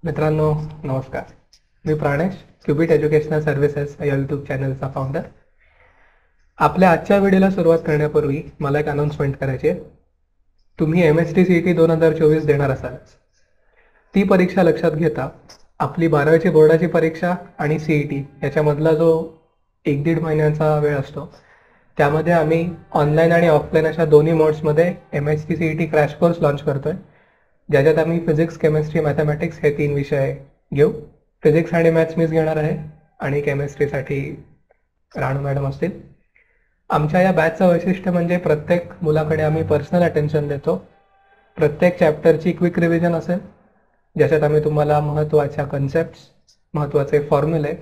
मित्रांनो नमस्कार. मी Pranesh, qubit educational services या यूट्यूब चॅनलचा फाउंडर. आपल्या आजच्या व्हिडिओला सुरुवात करण्यापूर्वी मला एक अनाउन्समेंट करायची आहे. तुम्ही MST-CET 2024 देणार असाल. ती परीक्षा लक्षात घेता आपली 12वीची बोर्डाची परीक्षा आणि CET याच्यामधला जो 1-1.5 महिन्याचा वेळ असतो त्यामध्ये आम्ही ऑनलाईन आणि ऑफलाईन अशा दोन्ही मोड्समध्ये MST-CET क्रॅश कोर्स लॉन्च करतोय, ज्याच्यात आम्ही फिजिक्स, केमिस्ट्री, मॅथमॅटिक्स हे 3 विषय घेऊ. फिजिक्स आणि मॅथ्स मीच घेणार आहे आणि केमिस्ट्रीसाठी राणू मॅडम असतील. आमच्या या बॅचचं वैशिष्ट्य म्हणजे प्रत्येक मुलाकडे आम्ही पर्सनल अटेन्शन देतो. प्रत्येक चॅप्टरची क्विक रिव्हिजन असेल, ज्याच्यात आम्ही तुम्हाला महत्त्वाच्या कन्सेप्ट्स, महत्त्वाचे फॉर्म्युले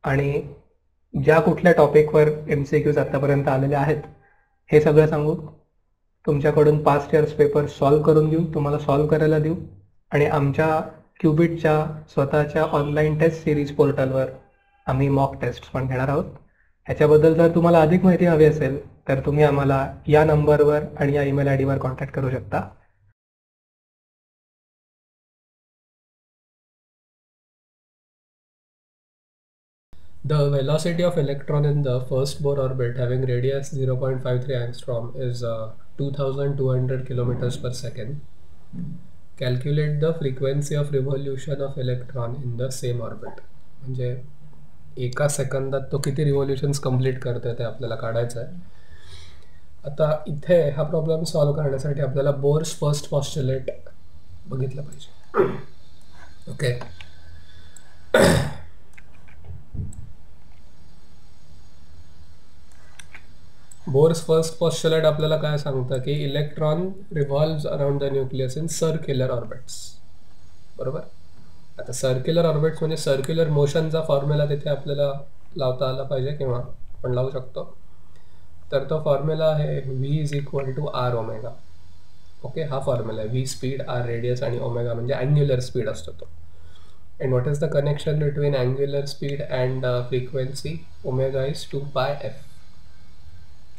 आणि ज्या कुठल्या टॉपिकवर MCQs आत्तापर्यंत आलेले आहेत हे सगळं सांगू. तुमच्याकडून पास्ट इयर्स पेपर सॉल्व्ह करून घेऊ, तुम्हाला सॉल्व्ह करायला देऊ आणि आमच्या क्युबिटच्या स्वतःच्या ऑनलाईन टेस्ट सिरीज पोर्टलवर आम्ही मॉक टेस्ट पण घेणार आहोत. ह्याच्याबद्दल जर तुम्हाला अधिक माहिती हवी असेल तर तुम्ही आम्हाला या नंबरवर आणि या ईमेल ID वर कॉन्टॅक्ट करू शकता. The velocity of electron in the first Bohr orbit having radius 0.53 angstrom is 2200 kilometers per second. Calculate the frequency of revolution of electron in the same orbit. म्हणजे एका सेकंदात तो किती रिव्होल्युशन्स कंप्लीट करतोय ते आपल्याला काढायचं आहे. आता इथे हा प्रॉब्लेम सॉल्व्ह करण्यासाठी आपल्याला बोर्स फर्स्ट पॉस्ट्युलेट बघितलं पाहिजे. ओके, बोर्स फर्स्ट पॉस्ट्युलेट आपल्याला काय सांगतं की electron revolves around the nucleus in circular orbits. बरोबर. आता सर्क्युलर ऑर्बिट्स म्हणजे सर्क्युलर मोशनचा फॉर्म्युला तिथे आपल्याला लावता आला पाहिजे किंवा आपण लावू शकतो. तर तो फॉर्म्युला आहे V=R⍵. ओके, हा फॉर्म्युला आहे. V स्पीड, R रेडियस आणि ओमेगा म्हणजे अँग्युलर स्पीड असतो तो. And what is the connection between angular speed and frequency? Omega is 2πf.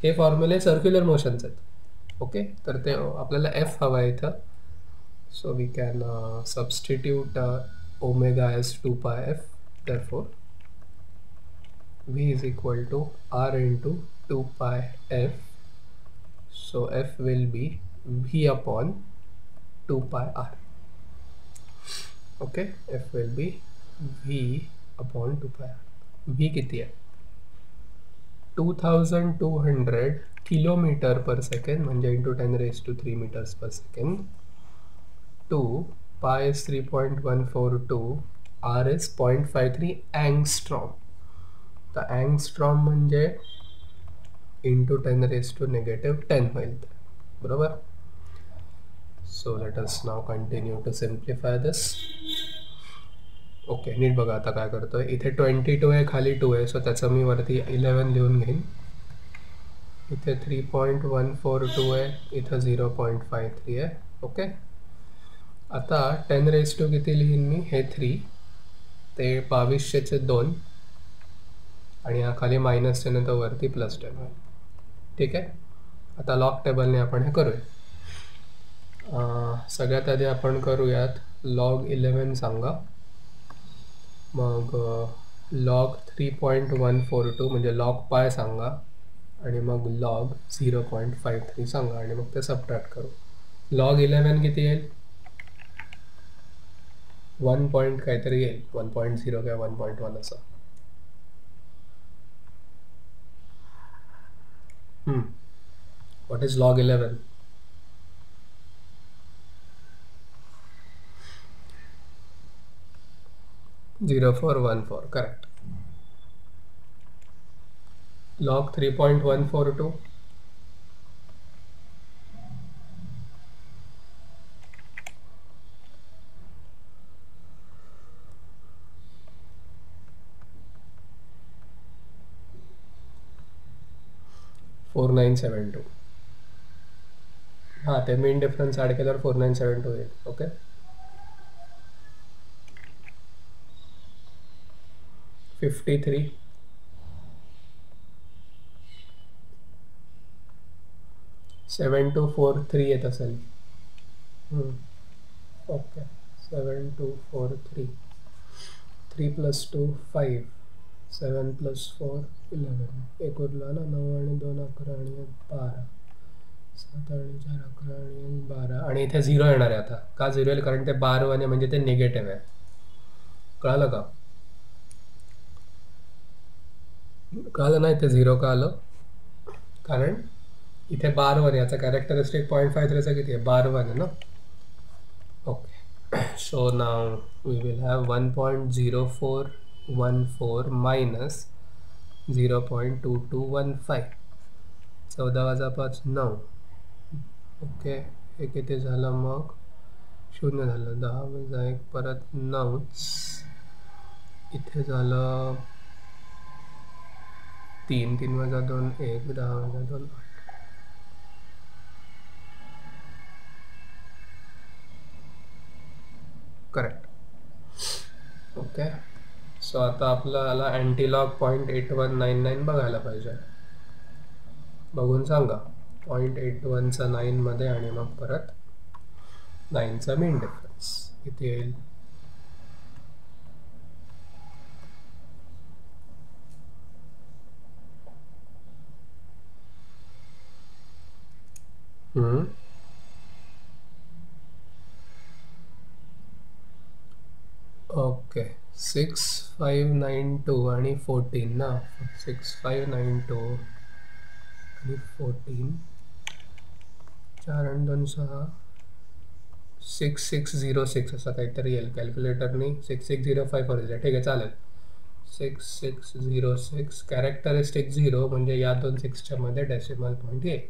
हे फॉर्म्युले सर्क्युलर मोशनचे आहेत. ओके, तर ते आपल्याला F हवा आहे इथं. So we can substitute omega as 2πf. therefore V = R into 2πf. so F will be V/2πr. Okay, F will be V/2πr. V किती आहे? 2200 किलोमीटर पर सेकंड म्हणजे into 10⁻³ metres per second. 2 pi is 3.142, R is 0.53 angstrom. तर angstrom म्हणजे into 10⁻⁻10 होईल. बरोबर. So let us now continue to simplify this. Okay, नीट बघा आता काय करतोय. इथे 22 आहे, खाली 2 आहे, सो त्याचं मी वरती 11 लिहून घेईन. इथे 3.142 आहे, इथं 0.53 आहे. ओके, आता 10⁻² किती लिहीन मी? हे 3, ते 2200चे 2 आणि हा खाली -10 तर वरती +10 होईल. ठीक आहे. आता लॉग टेबलने आपण हे करूया. सगळ्यात आधी आपण करूयात log 11 सांगा, मग log 3.142 म्हणजे log π सांगा आणि मग log 0.53 सांगा आणि मग ते सबट्रॅक्ट करू. log 11 किती येईल? 1 पॉइंट काहीतरी येईल, 1.0 किंवा 1.1 असं. What is log 11? .0414. Correct. log 3.142 4972. हां, ते मेन डिफरन्स ॲड केल्यावर 4972 येईल. ओके, 53 7243 येत असेल. ओके, 7 2 4 3 3 + 2 5 7 + 4 11 एक उरला ना 9 आणि 2 11 आणि 1 12 7 आणि 4 11 आणि 1 12 आणि इथे 0 येणार आहे. आता का 0 येईल? कारण ते बार आहे म्हणजे ते निगेटिव्ह आहे. कळालं का? कळालं नाही ते 0 का आलं? कारण इथे बार वन याचा कॅरेक्टरिस्टिक 0.53चा किती आहे? बार वन आहे ना. Okay, so now we will have 1.0414 minus 0.2215. 14 वजा 5 9. ओके, हे किती झालं मग? 0 झालं. 10 वजा 1 परत 9. इथे झालं 3 3 वजा 2 1 10 वजा 2 8. करेक्ट. ओके, सो आता आपल्याला अँटीलॉग 0.8199 बघायला पाहिजे. बघून सांगा. 0.81चा 9 मध्ये आणि मग परत 9चा मेन डिफरन्स किती येईल? ओके, 6592 आणि 14 ना. 6592 आणि 14 4 आणि 2 6 6606 असं काहीतरी येईल. कॅल्क्युलेटरनी 6605 वर दिलं. ठीक आहे, चालेल. 6606 कॅरेक्टरिस्टिक 0 म्हणजे या दोन 6च्या मध्ये डेसिमल पॉईंट येईल.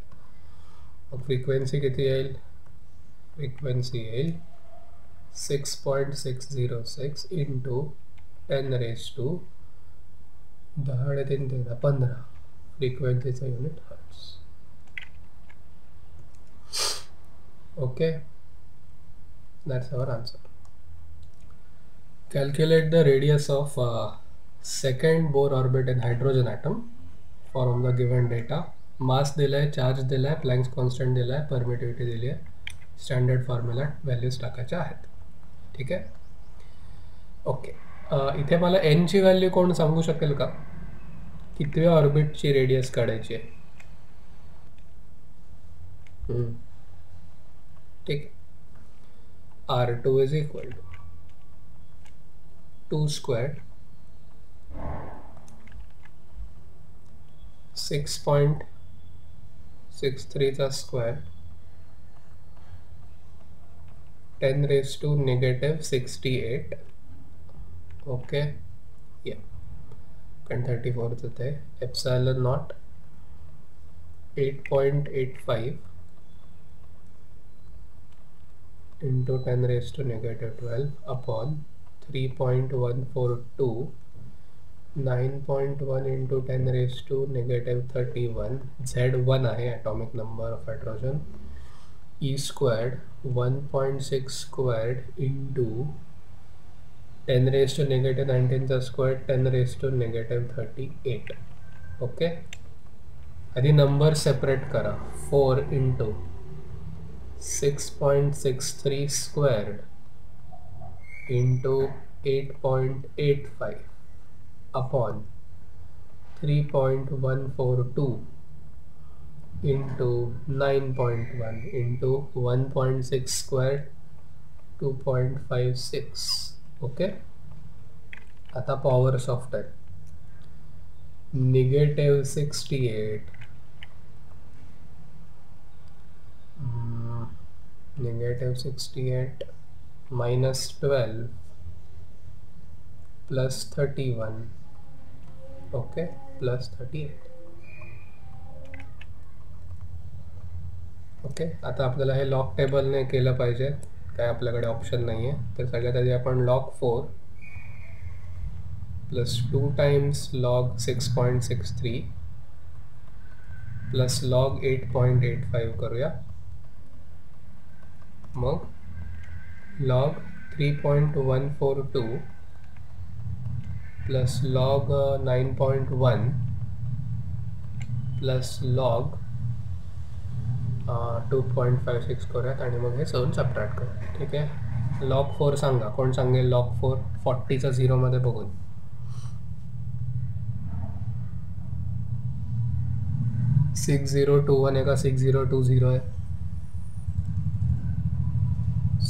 मग फ्रिक्वेन्सी किती येईल? फ्रिक्वेन्सी येईल 6.606 इंटू 10⁻⁻10 आणि 3 13 15. फ्रिक्वेन्सीचं unit hertz. Okay, that's our answer. Calculate the radius of second Bohr orbit in hydrogen atom from the given data. मास दिलाय, चार्ज दिलाय, प्लँक्स कॉन्स्टंट दिलाय, परमिटिव्हिटी दिली आहे. स्टँडर्ड फॉर्म्युल्यात व्हॅल्यूज टाकायच्या आहेत. ठीक आहे. ओके, इथे मला एन ची व्हॅल्यू कोण सांगू शकेल का? कितव्या ऑर्बिटची रेडियस काढायची आहे? ठीक. R2 is equal to 2 squared 6.63 चा स्क्वेअर 10⁻⁻68. ओके, या कारण 34च ते epsilon not 8.85 into 10⁻⁻12 upon 3.142 9.1 into 10⁻⁻31 Z1 आहे atomic number of hydrogen. E squared 1.6 squared into 10⁻⁻19 चा स्क्वेअर 10⁻⁻38. ओके, आधी नंबर सेपरेट करा. 4 into 6.63 squared into 8.85 upon 3.142 into 9.1 into 1.6 squared 2.56. Okay, आता power soft आहे. -68 -68 -12 +31. ओके, +38. ओके, आता आपल्याला हे लॉग टेबलने केलं पाहिजे. काय आपल्याकडे ऑप्शन नाही आहे. तर सगळ्यात आधी आपण log 4 + 2 times log 6.63 + log 8.85 करूया. मग log 3.142 + log 9.1 + log 2.56 करूयात आणि मग हे सगळं सबट्रॅक्ट करूया. ठीक आहे. लॉग 4 सांगा. कोण सांगेल लॉग 4? 40चा 0 मध्ये बघून. सिक्स 6021 आहे का 6020 आहे?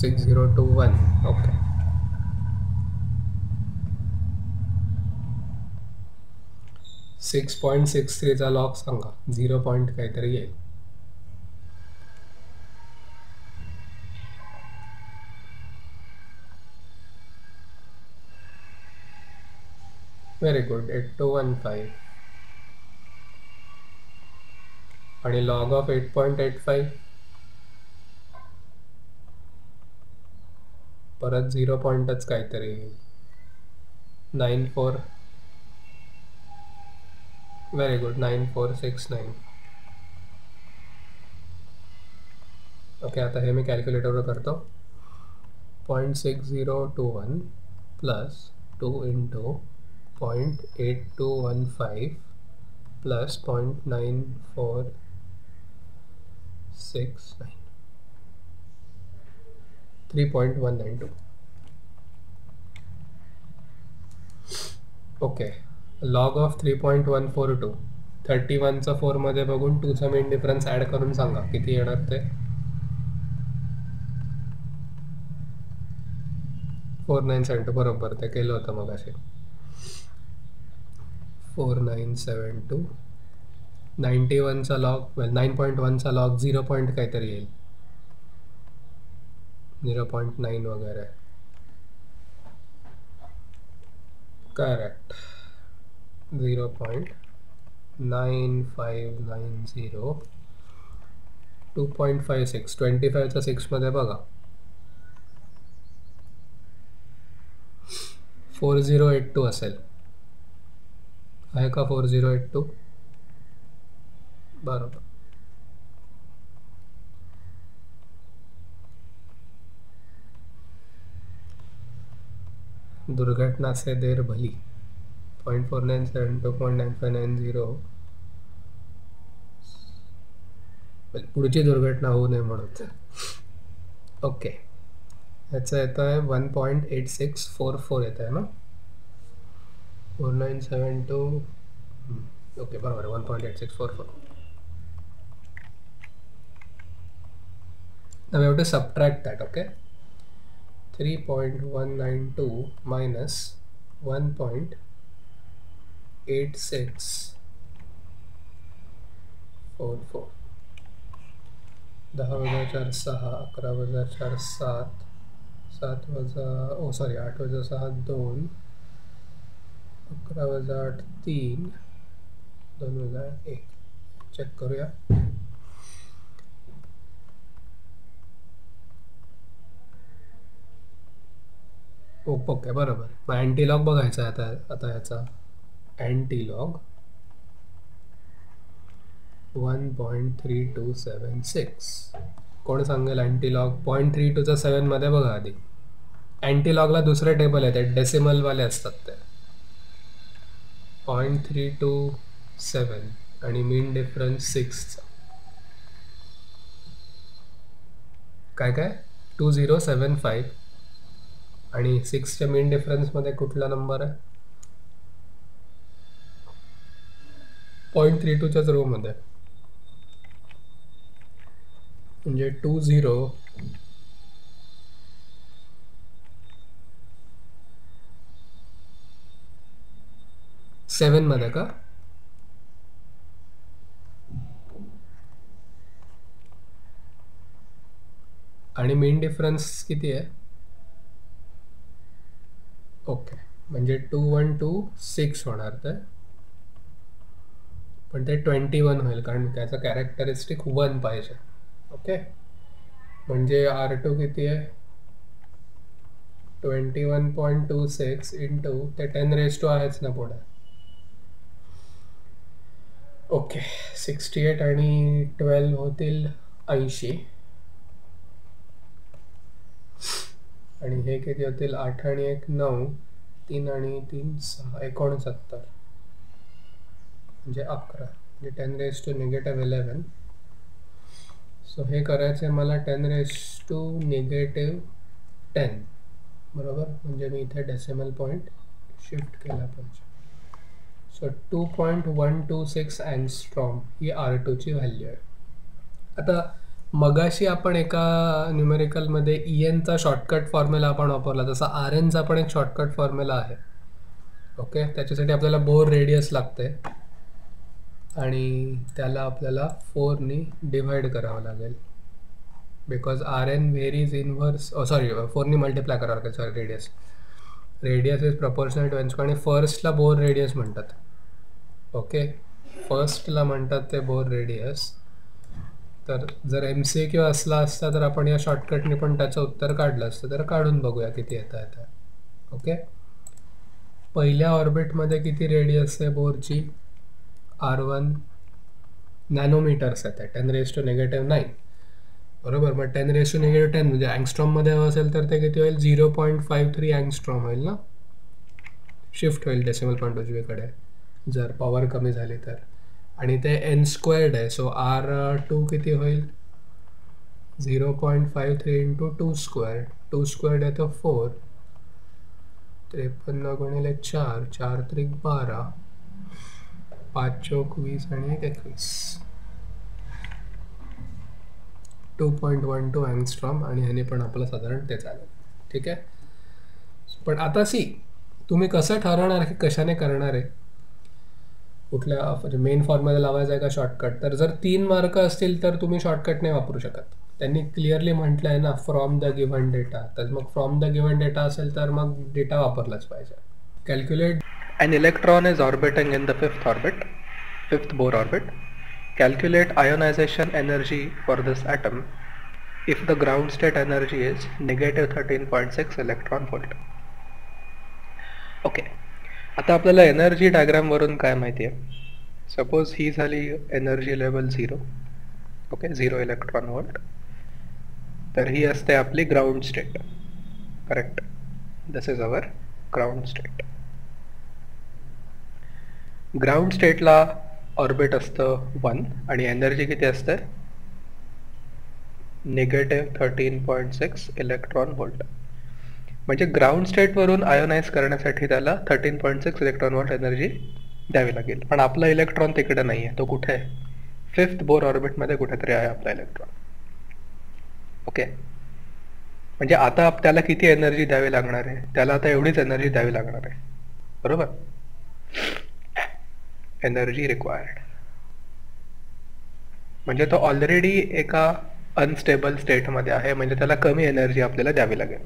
6021. ओके. 6.63चा लॉग सांगा. 0 पॉईंट काहीतरी येईल. Very good. 8215. आणि लॉग ऑफ 8.85 परत 0 पॉईंटच काहीतरी येईल. 94. Very good. 9469. ओके, आता हे मी कॅल्क्युलेटरवर करतो. 0.6021 plus 2 into 0.8215 plus 0.9469 3.192. Okay. Log of 3.142. 31चा 4 मध्ये बघून 2चा मेन डिफरन्स ॲड करून सांगा किती येणार ते. 4972. बरोबर, ते केलं होतं मग असे. 4972. 91चा लॉग 9.1चा लॉग 0 पॉईंट काहीतरी येईल. 0.9 वगैरे. करेक्ट. 0.9590. 2.56. 25चा 6 मध्ये बघा. 4082 असेल. आहे का 4082? बरोबर. दुर्घटना से देर भली. 0.4972.9590. पुढची दुर्घटना होऊ नये म्हणून. ओके. ह्याचं येतं आहे 1.8644 येत आहे ना. 4972. ओके, बरोबर आहे. 1.8644. Now we have to subtract that. Okay, 3.192 minus 1.8644. 10 वजा 4 6, 11 वजा 4 7, 7 वजा 8 वजा 6 2, 11 वजा 8 3, 2 वजा 1. चेक करूया. ओके, बरोबर. मग अँटीलॉग बघायचा आहे आता ह्याचा. अँटीलॉग 1.3276. कोण सांगेल अँटीलॉग? 0.32चा 7 मध्ये बघा आधी. अँटीलॉगला दुसरे टेबल आहेत, डेसिमलवाले असतात ते. 0.327 आणि मीन डिफरन्स 6चा काय 2075 आणि 6च्या मीन डिफरन्समध्ये कुठला नंबर आहे? 0.32च्याच रो मध्ये. म्हणजे 2007 मध्ये का? आणि मीन डिफरन्स किती आहे? ओके, म्हणजे 2126 होणार ते. पण ते 21 होईल कारण त्याचा कॅरेक्टरिस्टिक 1 पाहिजे. ओके, म्हणजे R2 किती आहे? 21.26 इंटू ते 10 आहेच ना पुढे. ओके, 68 आणि 12 होतील 80. आणि हे किती होतील? 8 आणि 1 9, 3 आणि 3 6, 69. म्हणजे 11, म्हणजे 10⁻⁻11. सो हे करायचं मला 10⁻⁻11 10 बरोबर. म्हणजे मी इथे डेसिमल पॉईंट शिफ्ट केला पाहिजे. सो 2.126 अँगस्ट्रॉम ही R2 ची व्हॅल्यू आहे. आता मगाशी आपण एका न्यूमेरिकलमध्ये ENचा शॉर्टकट फॉर्म्युला आपण वापरला, तसा RNचा पण एक शॉर्टकट फॉर्म्युला आहे. ओके, त्याच्यासाठी आपल्याला बोर रेडियस लागते आणि त्याला आपल्याला 4नी डिवाइड करावं लागेल, because RN varies inverse, sorry 4नी मल्टिप्लाय करावं लागेल, sorry radius is proportional to n square, आणि फर्स्टला बोर रेडियस म्हणतात. ओके, फर्स्टला म्हणतात ते बोर रेडियस. तर जर MCQ असला असता तर आपण या शॉर्टकटने पण त्याचं उत्तर काढलं असतं. तर काढून बघूया किती येतं. ओके, पहिल्या ऑर्बिटमध्ये किती रेडियस आहे बोरची? R1 नॅनोमीटर्स आहे, 10⁻⁹ बरोबर. मग 10⁻⁻10 म्हणजे अँगस्ट्रॉममध्ये हवं असेल तर ते किती होईल? 0.53 अँगस्ट्रॉम होईल ना. शिफ्ट होईल डेसिमल पॉईंट उजवीकडे जर पॉवर कमी झाली तर. आणि ते n² आहे, सो R2 किती होईल? 0.53 × 2² 2² आहे तर 4, 53 × 4, 4 त्रिक 12, 5 चौक 20 आणि 1 21, 2.12 अँगस्ट्रॉम. आणि ह्याने पण आपलं साधारण ते चालेल. ठीक आहे. पण आता तुम्ही कसं ठरवणार की कशाने करणार आहे? कुठल्या मेन फॉर्म्युला लावायचा आहे का शॉर्टकट? तर जर 3 मार्क असतील तर तुम्ही शॉर्टकट नाही वापरू शकत. त्यांनी क्लिअरली म्हटलं आहे ना, फ्रॉम द गिव्हन डेटा. तर मग फ्रॉम द गिव्हन डेटा असेल तर मग डेटा वापरलाच पाहिजे. Calculate An electron is orbiting in the fifth Bohr orbit. Calculate ionization energy for this atom if the ground state energy is -13.6 electron volt. Okay, आता आपल्याला energy diagram वरून काय माहिती आहे? सपोज ही झाली energy level 0. Okay, 0 electron volt. तर ही असते आपली ground state. Correct, this is our ground state. Ground स्टेटला ऑर्बिट असतं 1 आणि एनर्जी किती असते? -13.6 इलेक्ट्रॉन व्होल्ट. म्हणजे ग्राउंड स्टेटवरून आयोनाइज करण्यासाठी त्याला 13.6 इलेक्ट्रॉन व्होल्ट एनर्जी द्यावी लागेल. पण आपला इलेक्ट्रॉन तिकडे नाही आहे, तो कुठे आहे? 5th बोर ऑर्बिटमध्ये कुठेतरी आहे आपला इलेक्ट्रॉन. ओके, म्हणजे आता त्याला किती एनर्जी द्यावी लागणार आहे? त्याला आता एवढीच एनर्जी द्यावी लागणार आहे, बरोबर. एनर्जी रिक्वायर्ड म्हणजे तो ऑलरेडी एका अनस्टेबल स्टेटमध्ये आहे, म्हणजे त्याला कमी एनर्जी आपल्याला द्यावी लागेल.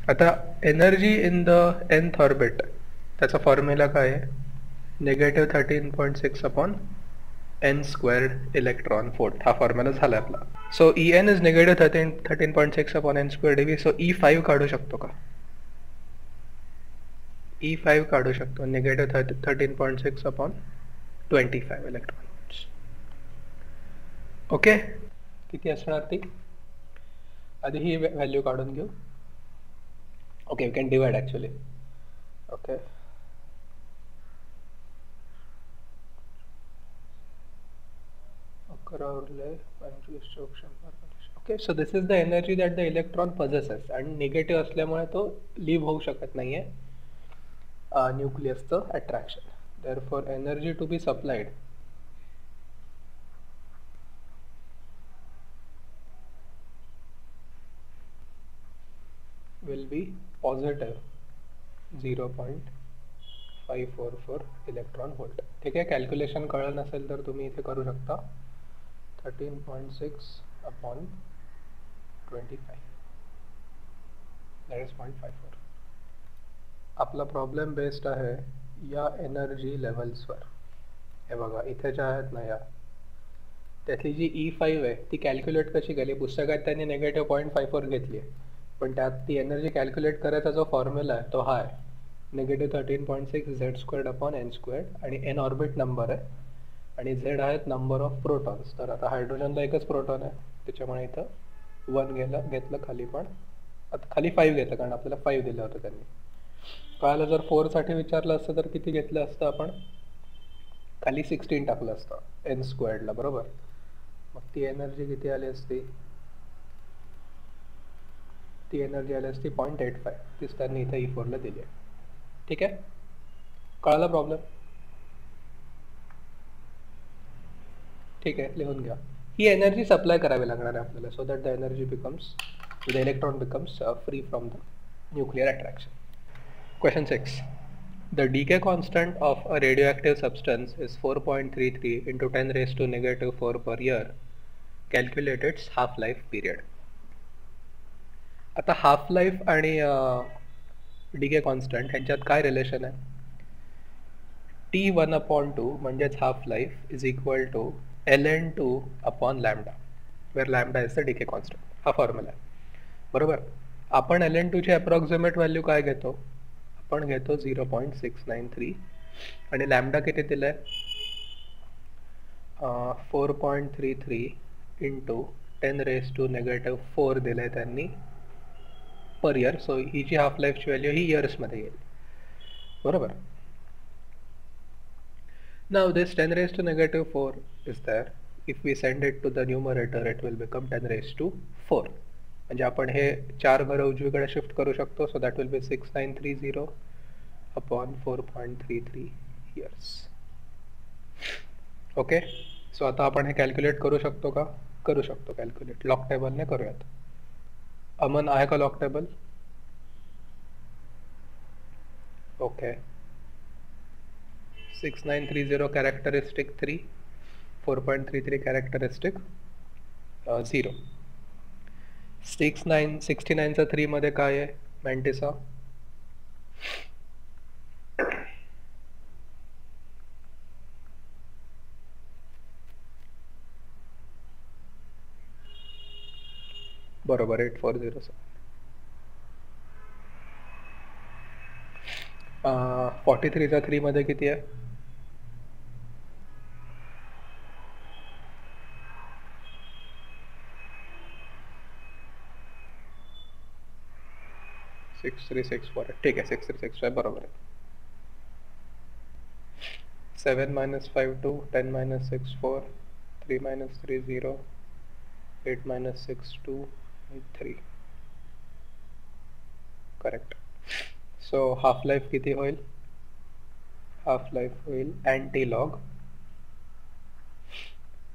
आता energy in the nth orbit, त्याचा फॉर्म्युला काय आहे? -13.6 n² इलेक्ट्रॉन व्होल्ट. हा फॉर्म्युला झाला आपला. So En is -13.6 n² dV. So E5 काढू शकतो का? E5 काढू शकतो, -13.6 25 इलेक्ट्रॉन. ओके, किती असणार ती? आधी ही व्हॅल्यू काढून घेऊ. Okay, we can divide actually. Okay, okay, so this is the energy that the electron possesses. आणि निगेटिव्ह असल्यामुळे तो लिव्ह होऊ शकत नाही आहे न्यूक्लियसचं attraction. Therefore energy to be supplied will be positive 0.544 electron volt. ठीक आहे, कॅल्क्युलेशन कळलं नसेल तर तुम्ही इथे करू शकता. 13.6/25 that is 0.54. आपला प्रॉब्लेम बेस्ड आहे या एनर्जी लेवल्सवर. हे बघा, इथे ज्या आहेत ना, या त्यातली जी E5 आहे ती कॅल्क्युलेट कशी केली? पुस्तकात त्यांनी -0.54 घेतली आहे, पण त्यात ती एनर्जी कॅल्क्युलेट करायचा जो फॉर्म्युला आहे तो हा आहे, -13.6 Z²/n². आणि n ऑर्बिट नंबर आहे आणि Z आहेत नंबर ऑफ प्रोटॉन्स. तर आता हायड्रोजनला एकच प्रोटॉन आहे, त्याच्यामुळे इथं 1 घेतलं खाली, पण आता खाली 5 घेतलं कारण आपल्याला 5 दिलं होतं त्यांनी. कळालं? जर 4 साठी विचारलं असतं तर किती घेतलं असतं आपण? खाली 16 टाकलं असतं n²ला, बरोबर. मग ती एनर्जी किती आली असती? ती एनर्जी आली असती 0.85, तीच त्यांनी इथे E4ला दिली आहे. ठीक आहे, कळाला प्रॉब्लेम? ठीक आहे, लिहून घ्या. ही एनर्जी सप्लाय करावी लागणार आहे आपल्याला, so that the energy becomes, the electron becomes free from the nuclear attraction. Question 6. The decay constant of a radioactive substance is 4.33 into 10 raised to negative 4 per year. Calculate its half-life period. आता half life आणि decay constant ह्यांच्यात काय relation आहे? T1/2 म्हणजेच half life is equal to ln2 upon lambda, where lambda is the decay constant. हा formula आहे, बरोबर. आपण ln2 ची अप्रॉक्सिमेट व्हॅल्यू काय घेतो? आपण घेतो 0.693 आणि लॅम्डा किती दिलाय? 4.33 इंटू 10 रेज टू नेगेटिव्ह 4 दिलाय त्यांनी पर इयर. सो ही जी हाफ लाईफची व्हॅल्यू ही इयर्समध्ये येईल, बरोबर. Now this 10 raised to negative 4 is there. If we send it to the numerator, it will become 10 raised to 4. म्हणजे आपण हे 4 घरं उजवीकडे शिफ्ट करू शकतो. So that will be 6930 upon 4.33 years. Okay, so आता आपण हे कॅल्क्युलेट करू शकतो का? करू शकतो कॅल्क्युलेट. लॉग टेबलने करूयात. अमन आहे का log table? Okay. 6930 characteristic 3, 4.33 characteristic 0. 69चा 3 मध्ये काय आहे मॅन्टिसा? बरोबर 8407. 43चा 3 मध्ये किती आहे? सिक्स 6364. ठीक आहे, 6365 बरोबर आहे. 7 minus 5 2, 10 minus 6 4, 3 minus 3 0, 8 minus 6 2, 8 3. Correct. So half life किती होईल? हाफ लाईफ होईल अँटीलॉग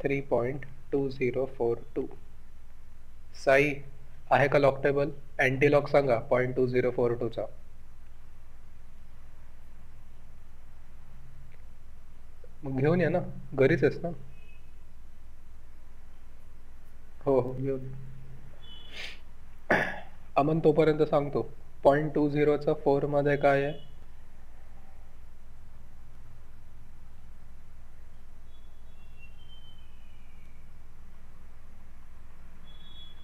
3.2042. साई आहे का लॉग टेबल? अँटीलॉग सांगा 0.2042 चा. मग घेऊन या ना, घरीच आहेस ना? हो हो घेऊन. अमन तोपर्यंत सांगतो 0.20 चा 4 मध्ये काय आहे?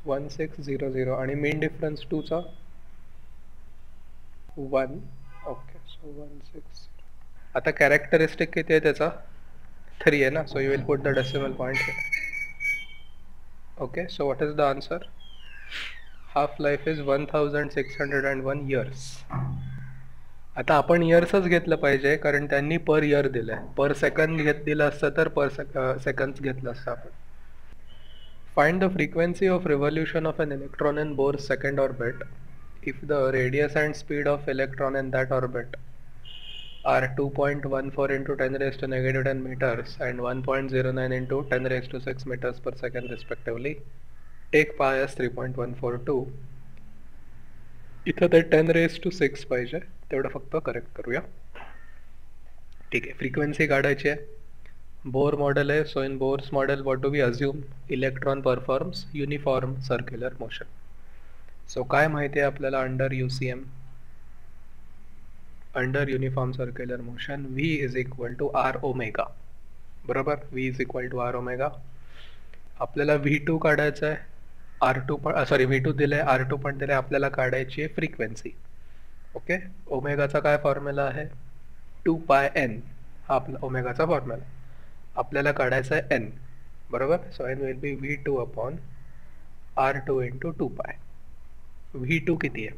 1600 आणि मेन डिफरन्स 2 चा 1. Okay, so 16. आता कॅरेक्टरिस्टिक किती आहे त्याचा? 3 आहे ना, so you will put the decimal point here. Okay, so what is the answer? Half life is 1601 years. आता आपण इयर्सच घेतलं पाहिजे, कारण त्यांनी पर इयर दिलंय. पर सेकंड दिलं असतं तर पर सेकंड घेतलं असतं आपण. Find the frequency of revolution of an electron in Bohr's second orbit if the radius and speed of electron in that orbit are 2.14 into 10 raised to negative 10 meters and 1.09 into 10 raised to 6 meters per second respectively. Take pi as 3.142. इथं ते 10 raised to 6 पाहिजे, तेवढं फक्त correct करूया. ठीक आहे, frequency काढायची आहे. बोर मॉडेल आहे, so in Bohr's model what do we assume? Electron performs uniform circular motion. So काय माहिती आहे आपल्याला under UCM? Under uniform circular motion V is equal to R omega. बरोबर, V is equal to R omega. आपल्याला V2 काढायचं आहे, R2 पण V2 दिलंय, R2 पण दिलंय. आपल्याला काढायची आहे फ्रिक्वेन्सी. ओके, ओमेगाचा काय फॉर्म्युला आहे? 2πn. हा आपला ओमेगाचा फॉर्म्युला. आपल्याला काढायचा आहे n, बरोबर. So n will be V2 upon R2 into 2π. V2 किती आहे?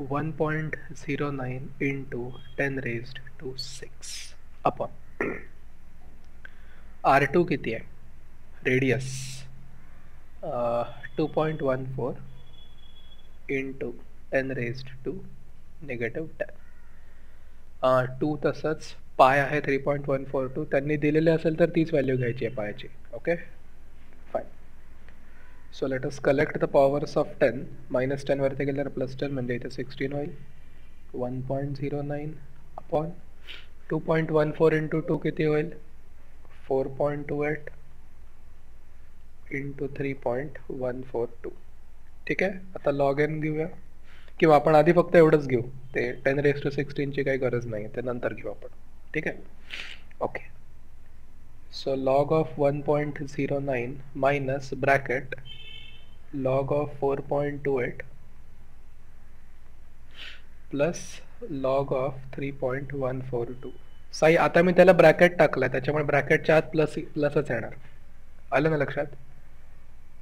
1.09 into 10 raised to 6 upon R2 किती आहे? Radius 2.14 into 10⁻⁻10. 2 तसंच पाय आहे 3.142. त्यांनी दिलेले असेल तर तीच व्हॅल्यू घ्यायची आहे पायची. Okay fine. So let us collect the powers of 10. -10 वरती गेल्यावर +10 म्हणजे इथे 16 होईल. 1.09 अपॉन 2.14 इंटू 2 किती होईल? 4.28 इंटू 3.142. ठीक आहे. आता लॉग एन घेऊया, किंवा आपण आधी फक्त एवढंच घेऊ. ते 10⁻16 ची काही गरज नाही, ते नंतर घेऊ आपण. ठीक आहे. Okay. So log of 1.09 minus bracket log of 4.28 plus log of 3.142. Sai, आता मी त्याला ब्रॅकेट टाकलाय, त्याच्यामुळे ब्रॅकेटच्या आत प्लसच येणार. आलं ना लक्षात?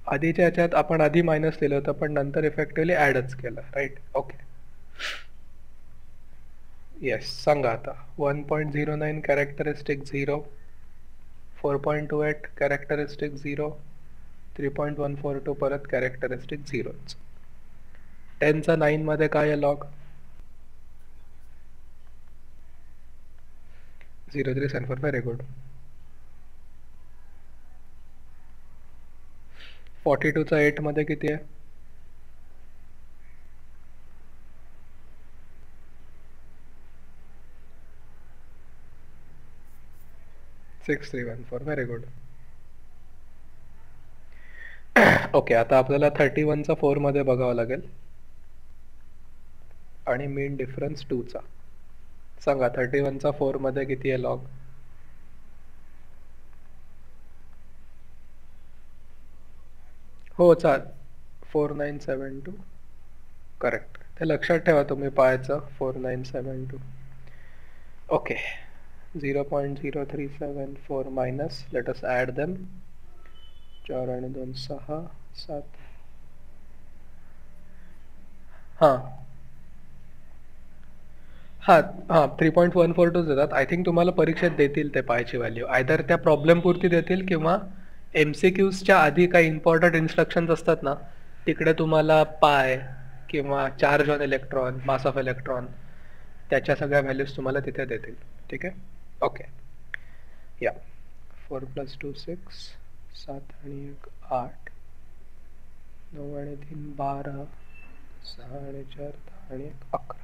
आधीच्या याच्यात आपण आधी मायनस लिहिलं होतं, पण नंतर इफेक्टिव्हली ॲडच केलं. राईट. ओके. येस, सांगा आता. 1.09 कॅरेक्टरिस्टिक 0, 4.28 कॅरेक्टरिस्टिक 0, 3.142 परत कॅरेक्टरिस्टिक 0. 10चा 9 मध्ये काय आहे लॉग? 0.374. Very good. 42चा 8 मध्ये किती आहे? 6314. Very good. ओके, आता आपल्याला 31चा 4 मध्ये बघावं लागेल, आणि मीन डिफरन्स 2चा. सांगा 31चा 4 मध्ये किती आहे लॉग? हो चाल, 4972. करेक्ट. ते लक्षात ठेवा तुम्ही पाहायचं. 4972. Okay. 0.0374 minus, let us add them. 4 आणि 2 6, 7. हां 3.142 देतात. आय थिंक तुम्हाला परीक्षेत देतील ते पायची व्हॅल्यू. आयदर त्या प्रॉब्लेम पुरती देतील, किंवा MCQच्या आधी काही इम्पॉर्टंट इन्स्ट्रक्शन्स असतात ना, तिकडे तुम्हाला पाय किंवा charge on electron, mass of electron, त्याच्या सगळ्या व्हॅल्यूज तुम्हाला तिथे देतील. ठीक आहे. ओके. या 4 + 2 6, 7 आणि 1 8, 9 आणि 3 12, 6 आणि 4 10 आणि 1 11.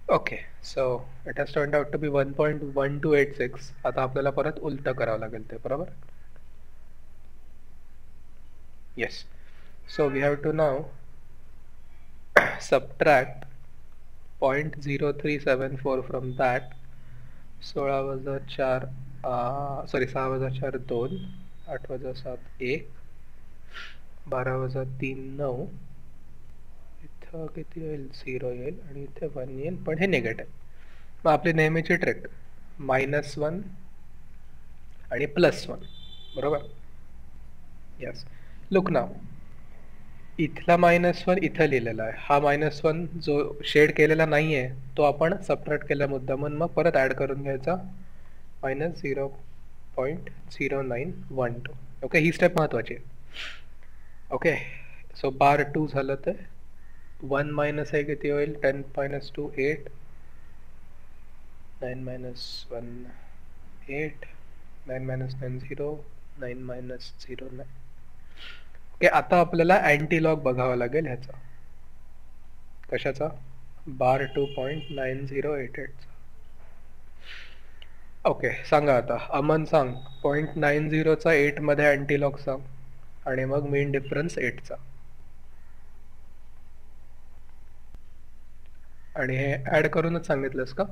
Okay. So it has turned out to be 1.1286. आता आपल्याला परत उलटं करावं लागेल ते, बरोबर? Yes. So we have to now subtract 0.0374 from that. 16 वजा 4 6 वजा 4 2, 8 वजा 7 1, 12 वजा 3 9. इथं किती येईल? 0 येईल, आणि इथे 1 येईल, पण हे निगेटिव्ह. मग आपली नेहमीची ट्रिक -1 आणि +1, बरोबर? यस. लुक नाव, इथला -1 इथं लिहिलेला आहे. हा -1 जो शेड केलेला नाही आहे तो आपण सबट्रॅक्ट केला मुद्दामून, मग परत ॲड करून घ्यायचा. -0.0912. ओके, ही स्टेप महत्त्वाची आहे. ओके. सो बार 2 झालं तर 1 मायनस आहे किती होईल? 10 - 2 8, 9 - 1 8, 9 - 9 0, 9 - 0 9. ओके. आता आपल्याला अँटीलॉग बघावा लागेल ह्याचा. कशाचा? बार 2.9088. ओके, सांगा आता. अमन सांग, 0.90चा 8 मध्ये अँटीलॉग सांग, आणि मग मीन डिफरन्स 8चा. आणि हे ॲड करूनच सांगितलंस का?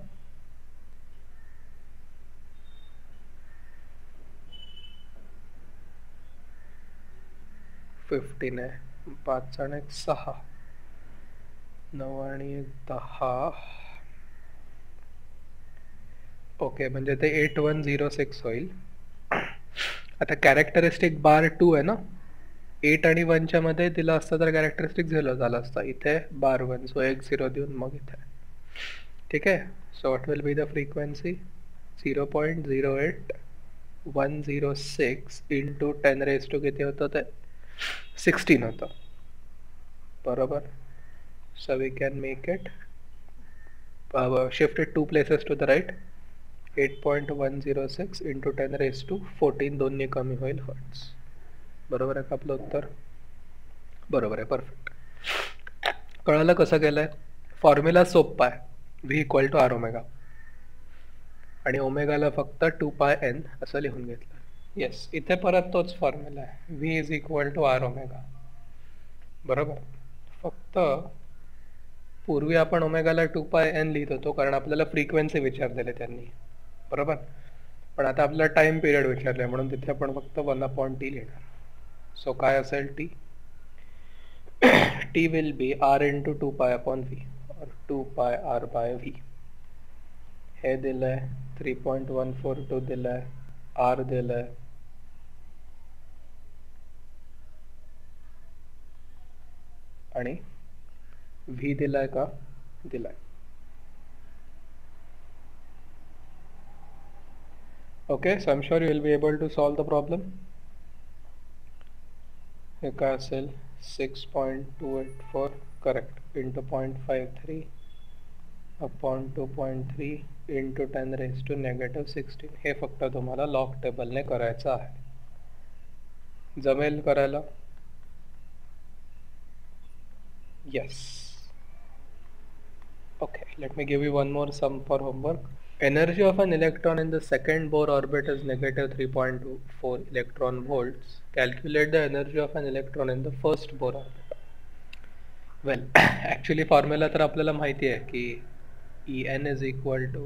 फिफ्टीन आहे. 5 आणि 1 6, 9 आणि 1 10. ओके, म्हणजे ते 8106 होईल. आता कॅरेक्टरिस्टिक बार 2 आहे ना, 8 आणि 1च्या मध्ये दिलं असतं तर कॅरेक्टरिस्टिक 0 झालं असतं. इथे बार 1, सो 1 0 देऊन मग इथे. ठीक आहे. So what will be the frequency? 0.08106 into 10⁻⁻ किती होतं ते? 16 होतं. बरोबर. So we can make it shift it 2 places to the right. 8.106 into 10 raised to 14 दोन्ही कमी होईल हर्ट्स. बरोबर आहे का आपलं उत्तर? बरोबर आहे. परफेक्ट. कळालं कसं केलंय? फॉर्म्युला सोपा आहे. V equal to R omega आणि ओमेगाला फक्त 2πn असं लिहून घेतलं. येस, इथे परत तोच फॉर्म्युला आहे. V is equal to R omega. बरोबर. फक्त पूर्वी आपण ओमेगाला 2πn लिहित होतो कारण आपल्याला फ्रिक्वेन्सी विचारलेले त्यांनी. बरोबर. पण आता आपल्याला टाइम पिरियड विचारले म्हणून तिथे आपण फक्त 1/t लिहिणार. सो काय असेल T? T will be r into 2π/v और 2πr/v. हे दिलंय 3.142 दिलंय, r दिलंय, आणि v दिलाय का? दिलाय. Okay, so I am sure you will be able to solve the problem. हे काय असेल? 6.284 correct into 0.53 upon 2.3 into 10 raise to -16. हे फक्त तुम्हाला लॉग टेबलने करायचं आहे. जमेल करायला? Yes. Okay, let me give you one more sum for homework. Energy of an electron in the second Bohr orbit is -3.24 electron volts. Calculate the energy of an electron in the first Bohr orbit. Well, actually formula तर आपल्याला माहिती आहे की En is equal to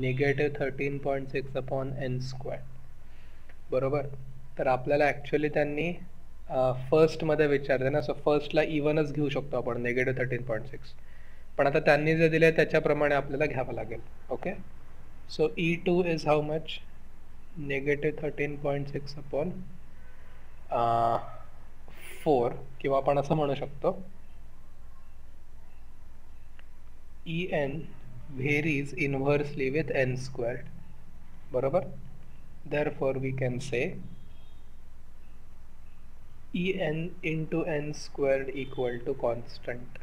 -13.6 upon n squared. बरोबर. तर आपल्याला actually त्यांनी फर्स्टमध्ये विचारले ना, सो फर्स्टला इव्हनच घेऊ शकतो आपण -13.6. पण आता त्यांनी जे दिले त्याच्याप्रमाणे आपल्याला घ्यावं लागेल. Okay, so E2 is how much? -13.6 upon 4, किंवा आपण असं म्हणू शकतो En varies inversely with n squared. बरोबर. Therefore we can say En into n squared equal to constant.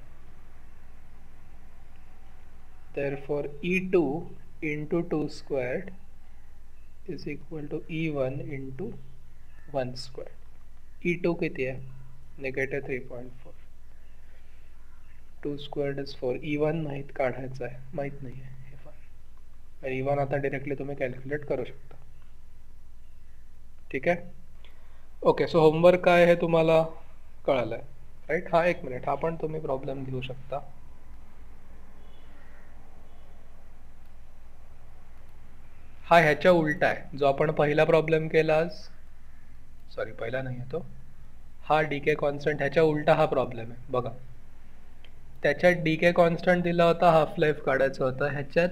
Therefore E2 into 2 squared is equal to E1 into 1 squared. E2 किती आहे? -3.4. 2 squared is 4. E1 माहीत काढायचं आहे, माहीत नाही आहे. E1 आता डायरेक्टली तुम्ही कॅल्क्युलेट करू शकता. ठीक आहे. ओके, सो होमवर्क काय हे तुम्हाला कळालंय, राईट? हा, एक मिनिट, हा पण तुम्ही प्रॉब्लेम घेऊ शकता. हा ह्याच्या उलटा आहे. जो आपण पहिला प्रॉब्लेम केला आज, सॉरी पहिला नाही आहे तो, हा डीके कॉन्स्टंट, ह्याच्या उलटा हा प्रॉब्लेम आहे. बघा, त्याच्यात डीके कॉन्स्टंट दिला होता, हाफ लाईफ काढायचं होतं. ह्याच्यात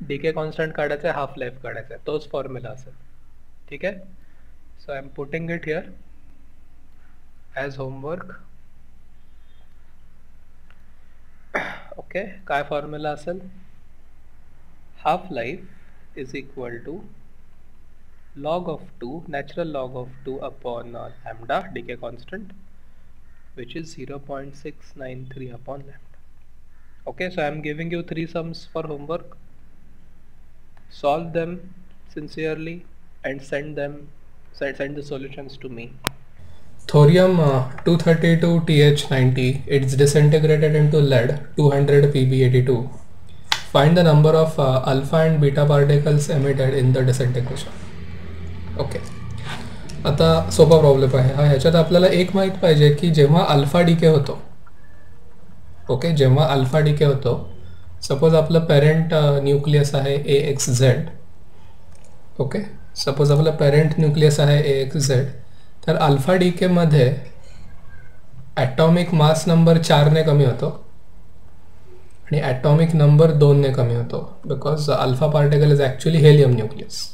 डीके कॉन्स्टंट काढायचं आहे, हाफ लाईफ काढायचं आहे. तोच फॉर्म्युला असेल. ठीक आहे. So I am putting it here as homework. Okay, काय फॉर्म्युला असेल? Half life is equal to log of 2, natural log of 2 upon lambda, decay constant, which is 0.693 upon lambda. Okay, so I am giving you 3 sums for homework. Solve them sincerely and send the solutions to me. Thorium 232Th90, it's disintegrated into lead 200 Pb82. Find the number of alpha and beta particles emitted in the disintegration. Okay, आता सोपा problem आहे हा. ह्याच्यात आपल्याला एक माहीत पाहिजे की जेव्हा अल्फा डिके होतो, ओके, जेव्हा अल्फा डिके होतो, सपोज आपलं पेरेंट न्यूक्लियस आहे AXZ. ओके, सपोज आपलं पेरेंट न्यूक्लियस आहे AXZ, तर अल्फा डीकेमध्ये ॲटॉमिक मास नंबर 4ने कमी होतो आणि ॲटॉमिक नंबर 2ने कमी होतो, because alpha particle is actually helium nucleus.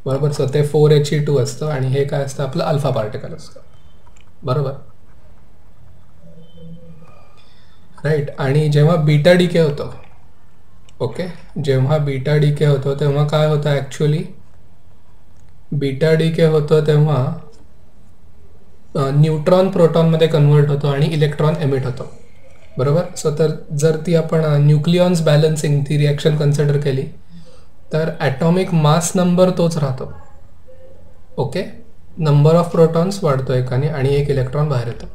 बरोबर. सो ते 4He2 असतं आणि हे काय असतं? आपलं अल्फा पार्टिकल असतं. बरोबर, राईट. आणि जेव्हा बीटा डीके होतो, ओके, जेव्हा बीटा डीके होतो तेव्हा काय होतं? ॲक्च्युली बीटा डीके होतो तेव्हा न्यूट्रॉन प्रोटॉनमध्ये कन्वर्ट होतो आणि इलेक्ट्रॉन एमिट होतो, बरोबर. सो तर जर ती आपण न्यूक्लियॉन्स बॅलन्सिंग ती रिॲक्शन कन्सिडर केली तर ॲटॉमिक मास नंबर तोच राहतो. ओके, नंबर ऑफ प्रोटॉन्स वाढतो एकाने आणि एक इलेक्ट्रॉन बाहेर येतो.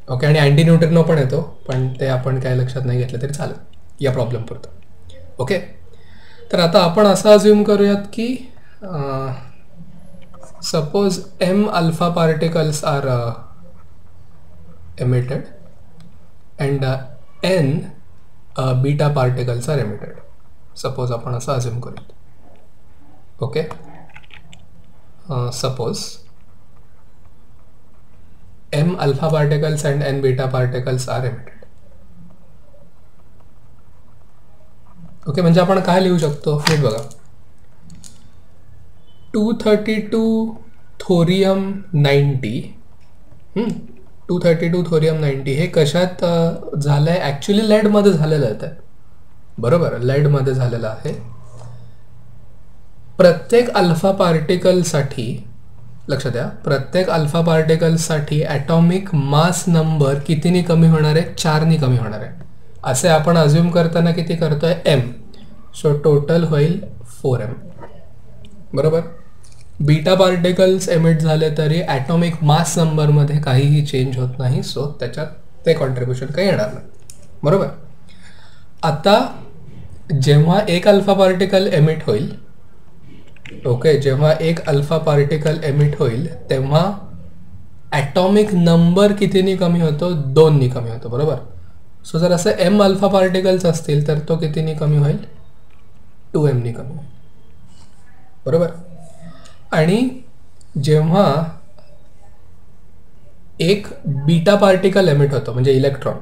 ओके, आणि अँटी न्यूट्रिनो पण येतो, पण ते आपण काय लक्षात नाही घेतलं तरी चालेल या प्रॉब्लेम पुरतं. ओके, तर आता आपण असं अज्युम करूयात की suppose m alpha particles are emitted and n beta particles are emitted. Suppose आपण असं अज्युम करूयात. Okay, suppose m alpha particles and n beta particles are emitted. Okay, म्हणजे आपण काय लिहू शकतो नीट बघा. 232 थोरियम 90 232 थोरियम 90 हे कशात झालंय? ॲक्च्युली लेडमध्ये झालेलं आहे ते, बरोबर, लेडमध्ये झालेलं आहे. प्रत्येक अल्फा पार्टिकलसाठी लक्षात द्या, प्रत्येक अल्फा पार्टिकलसाठी ॲटॉमिक मास नंबर कितीने कमी होणार आहे? 4 कमी होणार आहे. असे आपण अज्युम करताना किती करतोय? m. सो टोटल होईल 4m, बरोबर. बीटा पार्टिकल्स एमिट झाले तरी ॲटॉमिक मास नंबरमध्ये काहीही चेंज होत नाही, सो त्याच्यात ते कॉन्ट्रीब्युशन काही येणार नाही, बरोबर. आता जेव्हा एक अल्फा पार्टिकल एमिट होईल, ओके, जेव्हा एक अल्फा पार्टिकल एमिट होईल तेव्हा ॲटॉमिक नंबर कितीनी कमी होतो? 2 कमी होतो, बरोबर. सो जर असं m अल्फा पार्टिकल्स असतील तर तो कितीनी कमी होईल? 2m कमी होईल, बरोबर. आणि जेव्हा एक बीटा पार्टिकल एमिट होतो म्हणजे इलेक्ट्रॉन,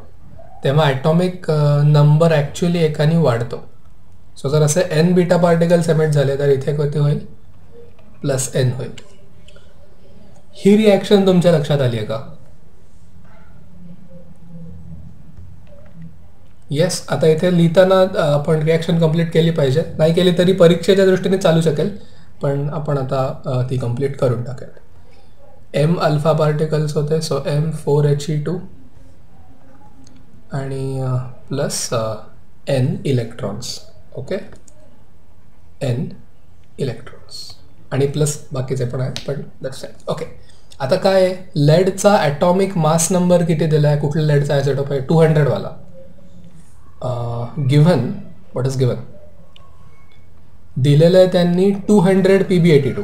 तेव्हा ॲटॉमिक नंबर ॲक्च्युली एकाने वाढतो. सो जर असे n बीटा पार्टिकल्स एमिट झाले तर इथे किती होईल? +n होईल. ही रिॲक्शन तुमच्या लक्षात आली आहे का? येस. आता इथे लिहिताना आपण रिॲक्शन कंप्लीट केली पाहिजे, नाही केली तरी परीक्षेच्या दृष्टीने चालू शकेल, पण आपण आता ती कंप्लीट करून टाकेल. m अल्फा पार्टिकल्स होते, सो m 4He2 आणि plus n electrons. Okay, n electrons आणि प्लस बाकीचे पण आहेत, पण दॅट्स इट. ओके, आता काय आहे? लेडचा ॲटॉमिक मास नंबर किती दिला आहे? कुठल्या लेडचा आयसोटोप आहे? 200 वाला. Given, what is given? दिलेलं आहे त्यांनी 200 Pb82,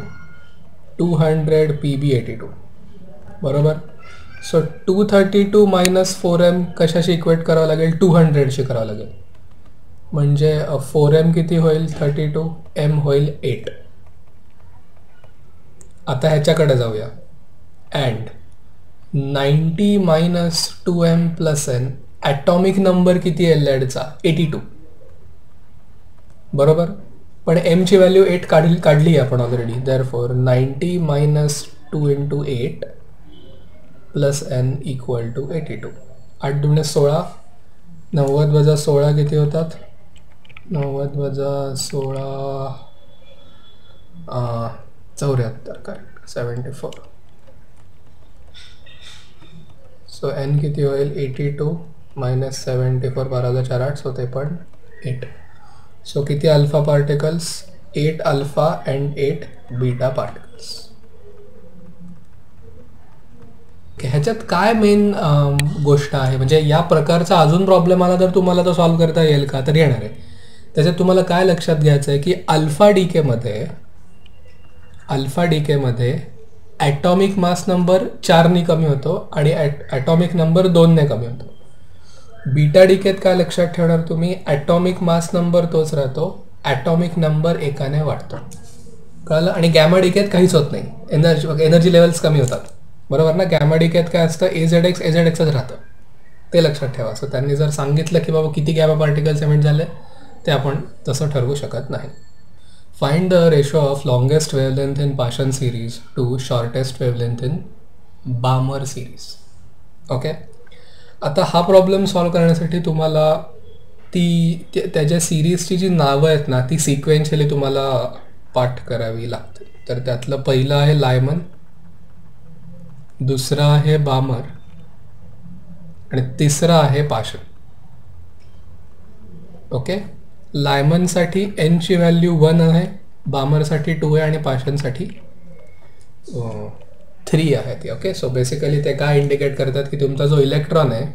200 Pb82, बरोबर. सो 232 - 4m कशाशी इक्वेट करावं लागेल? 200शी करावं लागेल. म्हणजे 4m किती होईल? 32, m होईल 8. आता ह्याच्याकडे जाऊया. And 90 - 2m + n atomic number किती आहे लेडचा? 82, बरोबर. पण m ची व्हॅल्यू 8 काढली आहे आपण ऑलरेडी. Therefore 90 - 2 × 8 + n = 82. 8 × 16, 90 - 16 किती होतात? 90 - 16 74, करेक्ट, 74. सो n किती होईल? 82 - 74, 12 × 8, सो ते पण 8. सो किती alpha particles? 8 alpha and 8 beta particles. ह्याच्यात काय मेन गोष्ट आहे? म्हणजे या प्रकारचा अजून प्रॉब्लेम आला तर तुम्हाला तो सॉल्व्ह करता येईल का? तर येणार आहे. त्याच्यात तुम्हाला काय लक्षात घ्यायचं आहे की अल्फा डीकेमध्ये ॲटॉमिक मास नंबर 4 कमी होतो आणि ॲटॉमिक नंबर 2 कमी होतो. बीटा डीकेत काय लक्षात ठेवणार तुम्ही? ॲटॉमिक मास नंबर तोच राहतो, ॲटॉमिक नंबर 1 वाढतो, कळलं. आणि गॅमा डीकेत काहीच होत नाही, एनर्जी लेवल्स कमी होतात, बरोबर ना. गॅमा डीकेत काय असतं? AZXच राहतं, ते लक्षात ठेवा. सो त्यांनी जर सांगितलं की बाबा किती गॅमा पार्टिकल्स एमिट झाले ते आपण तसं ठरवू शकत नाही. Find the ratio of longest wavelength in Paschen series to shortest wavelength in Balmer series. Okay, आता हा प्रॉब्लेम सॉल्व्ह करण्यासाठी तुम्हाला त्याच्या सिरीजची जी नावं आहेत ना ती सिक्वेन्शियली तुम्हाला पाठ करावी लागते. तर त्यातलं पहिलं आहे लायमन, दुसरा आहे बामर आणि तिसरा आहे पाशन. ओके, लायमनसाठी एन ची व्हॅल्यू 1 आहे, बामरसाठी 2 आहे आणि पाशनसाठी 3 आहे ती. ओके, सो बेसिकली ते काय इंडिकेट करतात की तुमचा जो इलेक्ट्रॉन आहे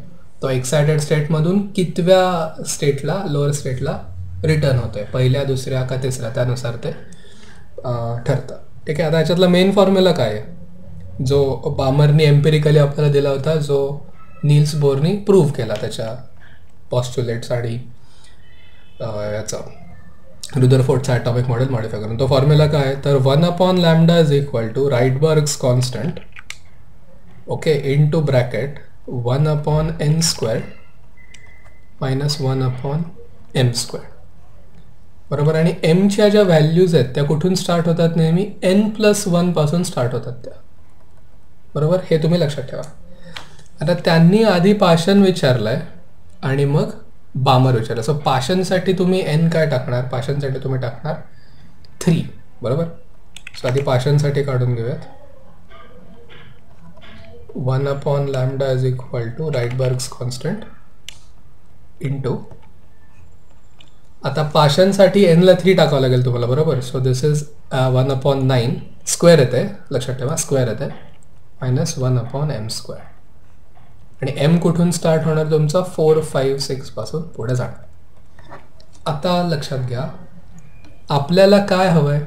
तो एक्सायटेड स्टेटमधून कितव्या स्टेटला, लोअर स्टेटला रिटर्न होतोय, पहिल्या, दुसऱ्या का तिसऱ्या, त्यानुसार ते ठरतं. ठीक आहे, आता याच्यातला मेन फॉर्म्युला काय आहे जो बामरनी एम्पिरिकली आपल्याला दिला होता, जो नील्स बोरनी प्रूव्ह केला त्याच्या पॉस्ट्युलेट्स आणि याचा रुदरफोर्डचा ॲटॉमिक मॉडेल मॉडिफाय करून. तो फॉर्म्युला काय आहे तर 1/λ is equal to Rydberg's constant, okay, into bracket 1/n² minus 1/m². बरोबर, आणि एमच्या ज्या व्हॅल्यूज आहेत त्या कुठून स्टार्ट होतात, नेहमी n+1 पासून स्टार्ट होतात त्या. बरोबर, हे तुम्ही लक्षात ठेवा. आता त्यांनी आधी पाशन विचारलंय आणि मग बामर विचारलं. सो पाशनसाठी तुम्ही n काय टाकणार, पाशनसाठी तुम्ही टाकणार 3. बरोबर, सो आधी पाशनसाठी काढून घेऊयात. 1/λ is equal to Rydberg's constant into, आता पाशनसाठी n ला 3 टाकावं लागेल तुम्हाला. बरोबर, सो दिस इज 1/9 स्क्वेअर येते, लक्षात ठेवा स्क्वेअर येते, मायनस 1/m². आणि m कुठून स्टार्ट होणार तुमचा 4, 5, 6 पासून पुढे जाणार. आता लक्षात घ्या आपल्याला काय हवंय,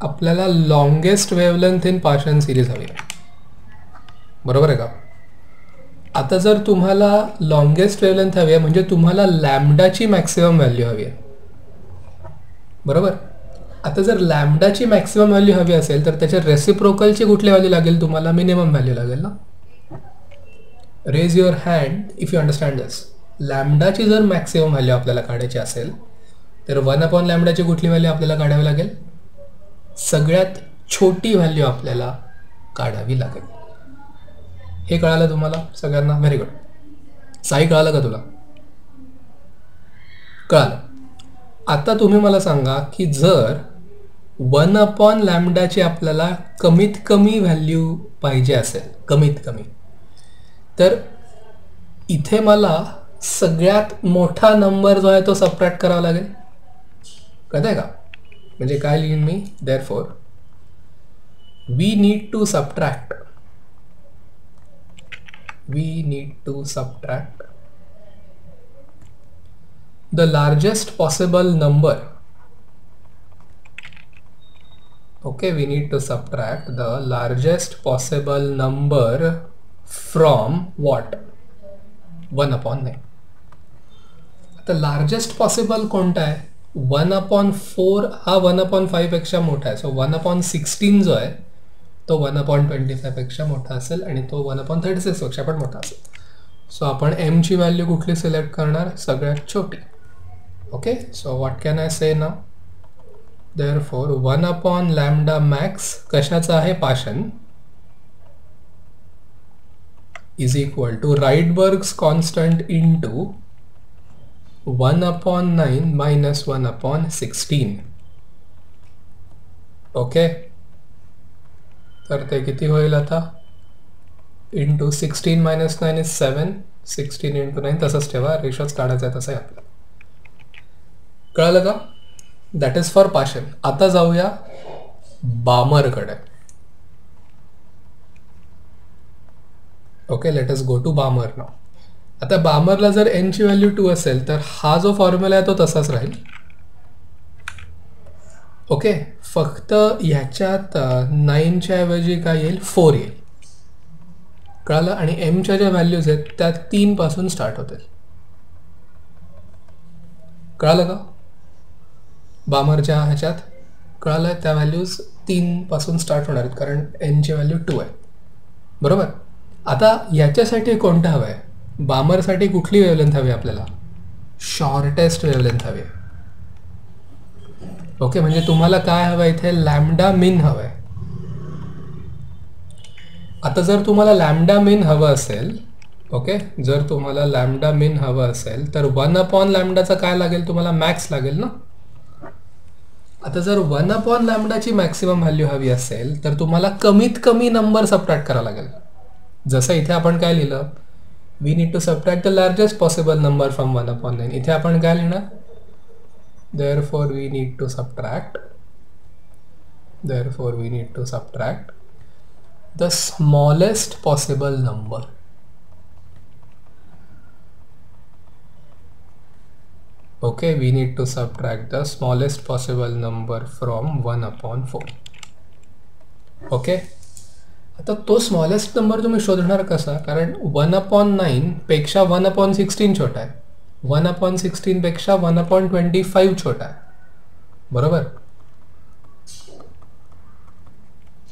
आपल्याला longest wavelength in Paschen series हवी आहे. बरोबर आहे का. आता जर तुम्हाला लॉंगेस्ट वेव्हलेंथ हवी आहे म्हणजे तुम्हाला लॅम्डाची मॅक्सिमम व्हॅल्यू हवी आहे. बरोबर, आता जर लॅम्डाची मॅक्सिमम व्हॅल्यू हवी असेल तर त्याच्या रेसिप्रोकलची कुठली व्हॅल्यू लागेल तुम्हाला, मिनिमम व्हॅल्यू लागेल ना. Raise your hand if you understand this. लॅम्डाची जर मॅक्सिमम व्हॅल्यू आपल्याला काढायची असेल तर 1/λ कुठली व्हॅल्यू आपल्याला काढावी लागेल, सगळ्यात छोटी व्हॅल्यू आपल्याला काढावी लागेल. हे कळालं तुम्हाला सगळ्यांना, व्हेरी गुड. साई कळालं का तुला, कळालं. आता तुम्ही मला सांगा की जर 1/λ आपल्याला कमीत कमी व्हॅल्यू पाहिजे असेल, कमीत कमी, तर इथे मला सगळ्यात मोठा नंबर जो आहे तो सबट्रॅक्ट करावा लागेल. कळतंय का, म्हणजे काय लिहीन मी, therefore we need to subtract the largest possible number. Okay, we need to subtract the largest possible number from what, 1/9. आता लार्जेस्ट पॉसिबल कोणता आहे, 1/4 हा 1/5 पेक्षा मोठा आहे. सो 1/16 जो आहे तो 1/25 पेक्षा मोठा असेल आणि तो 1/36 पेक्षा पण मोठा असेल. सो आपण m ची व्हॅल्यू कुठली सिलेक्ट करणार, सगळ्यात छोटी. Okay, so what can I say now, therefore 1/λ max कशाचा आहे, Paschen, is equal to Rydberg's constant into 1/9 minus 1/16. Okay, तर ते किती होईल आता, इंटू 16 मायनस 9 इज 7, 16 इंटू 9, तसंच ठेवा, रेशोच काढायचा आहे तसं आहे आपल्याला. कळालं का, दॅट इज फॉर पाशन. आता जाऊया बामरकडे. Okay, let us go to Balmer now. आता बामरला जर n ची व्हॅल्यू 2 असेल तर हा जो फॉर्म्युला आहे तो तसाच राहील. ओके, फक्त ह्याच्यात 9च्या ऐवजी काय येईल, 4 येईल. कळालं, आणि mच्या ज्या व्हॅल्यूज आहेत त्या 3 पासून स्टार्ट होतील. कळालं का, बामरच्या ह्याच्यात कळालं, त्या व्हॅल्यूज 3 पासून स्टार्ट होणार आहेत कारण n ची व्हॅल्यू 2 आहे. बरोबर, आता याच्यासाठी कोणतं हवं आहे, बामरसाठी कुठली वेव्हलेंथ हवी आपल्याला, शॉर्टेस्ट वेव्हलेंथ हवी. ओके, म्हणजे तुम्हाला काय हवं इथे, लॅम्डा मिन हवं आहे. आता जर तुम्हाला लॅम्डा मिन हवं असेल, ओके, जर तुम्हाला लॅम्डा मिन हवं असेल तर 1/λ काय लागेल तुम्हाला, मॅक्स लागेल ना. आता जर 1/λ मॅक्सिमम व्हॅल्यू हवी असेल तर तुम्हाला कमीत कमी नंबर सबट्रॅक्ट करावा लागेल. जसं इथे आपण काय लिहिलं, we need to subtract the largest possible number from 1/9. इथे आपण काय लिहिणार, therefore we need to subtract the smallest possible number. Okay, we need to subtract the smallest possible number from 1/4. Okay, आता तो स्मॉलेस्ट नंबर तुम्ही शोधणार कसा, कारण 1/9 पेक्षा 1/16 छोटा आहे, 1/16 पेक्षा 1/25 छोटा आहे, बरोबर.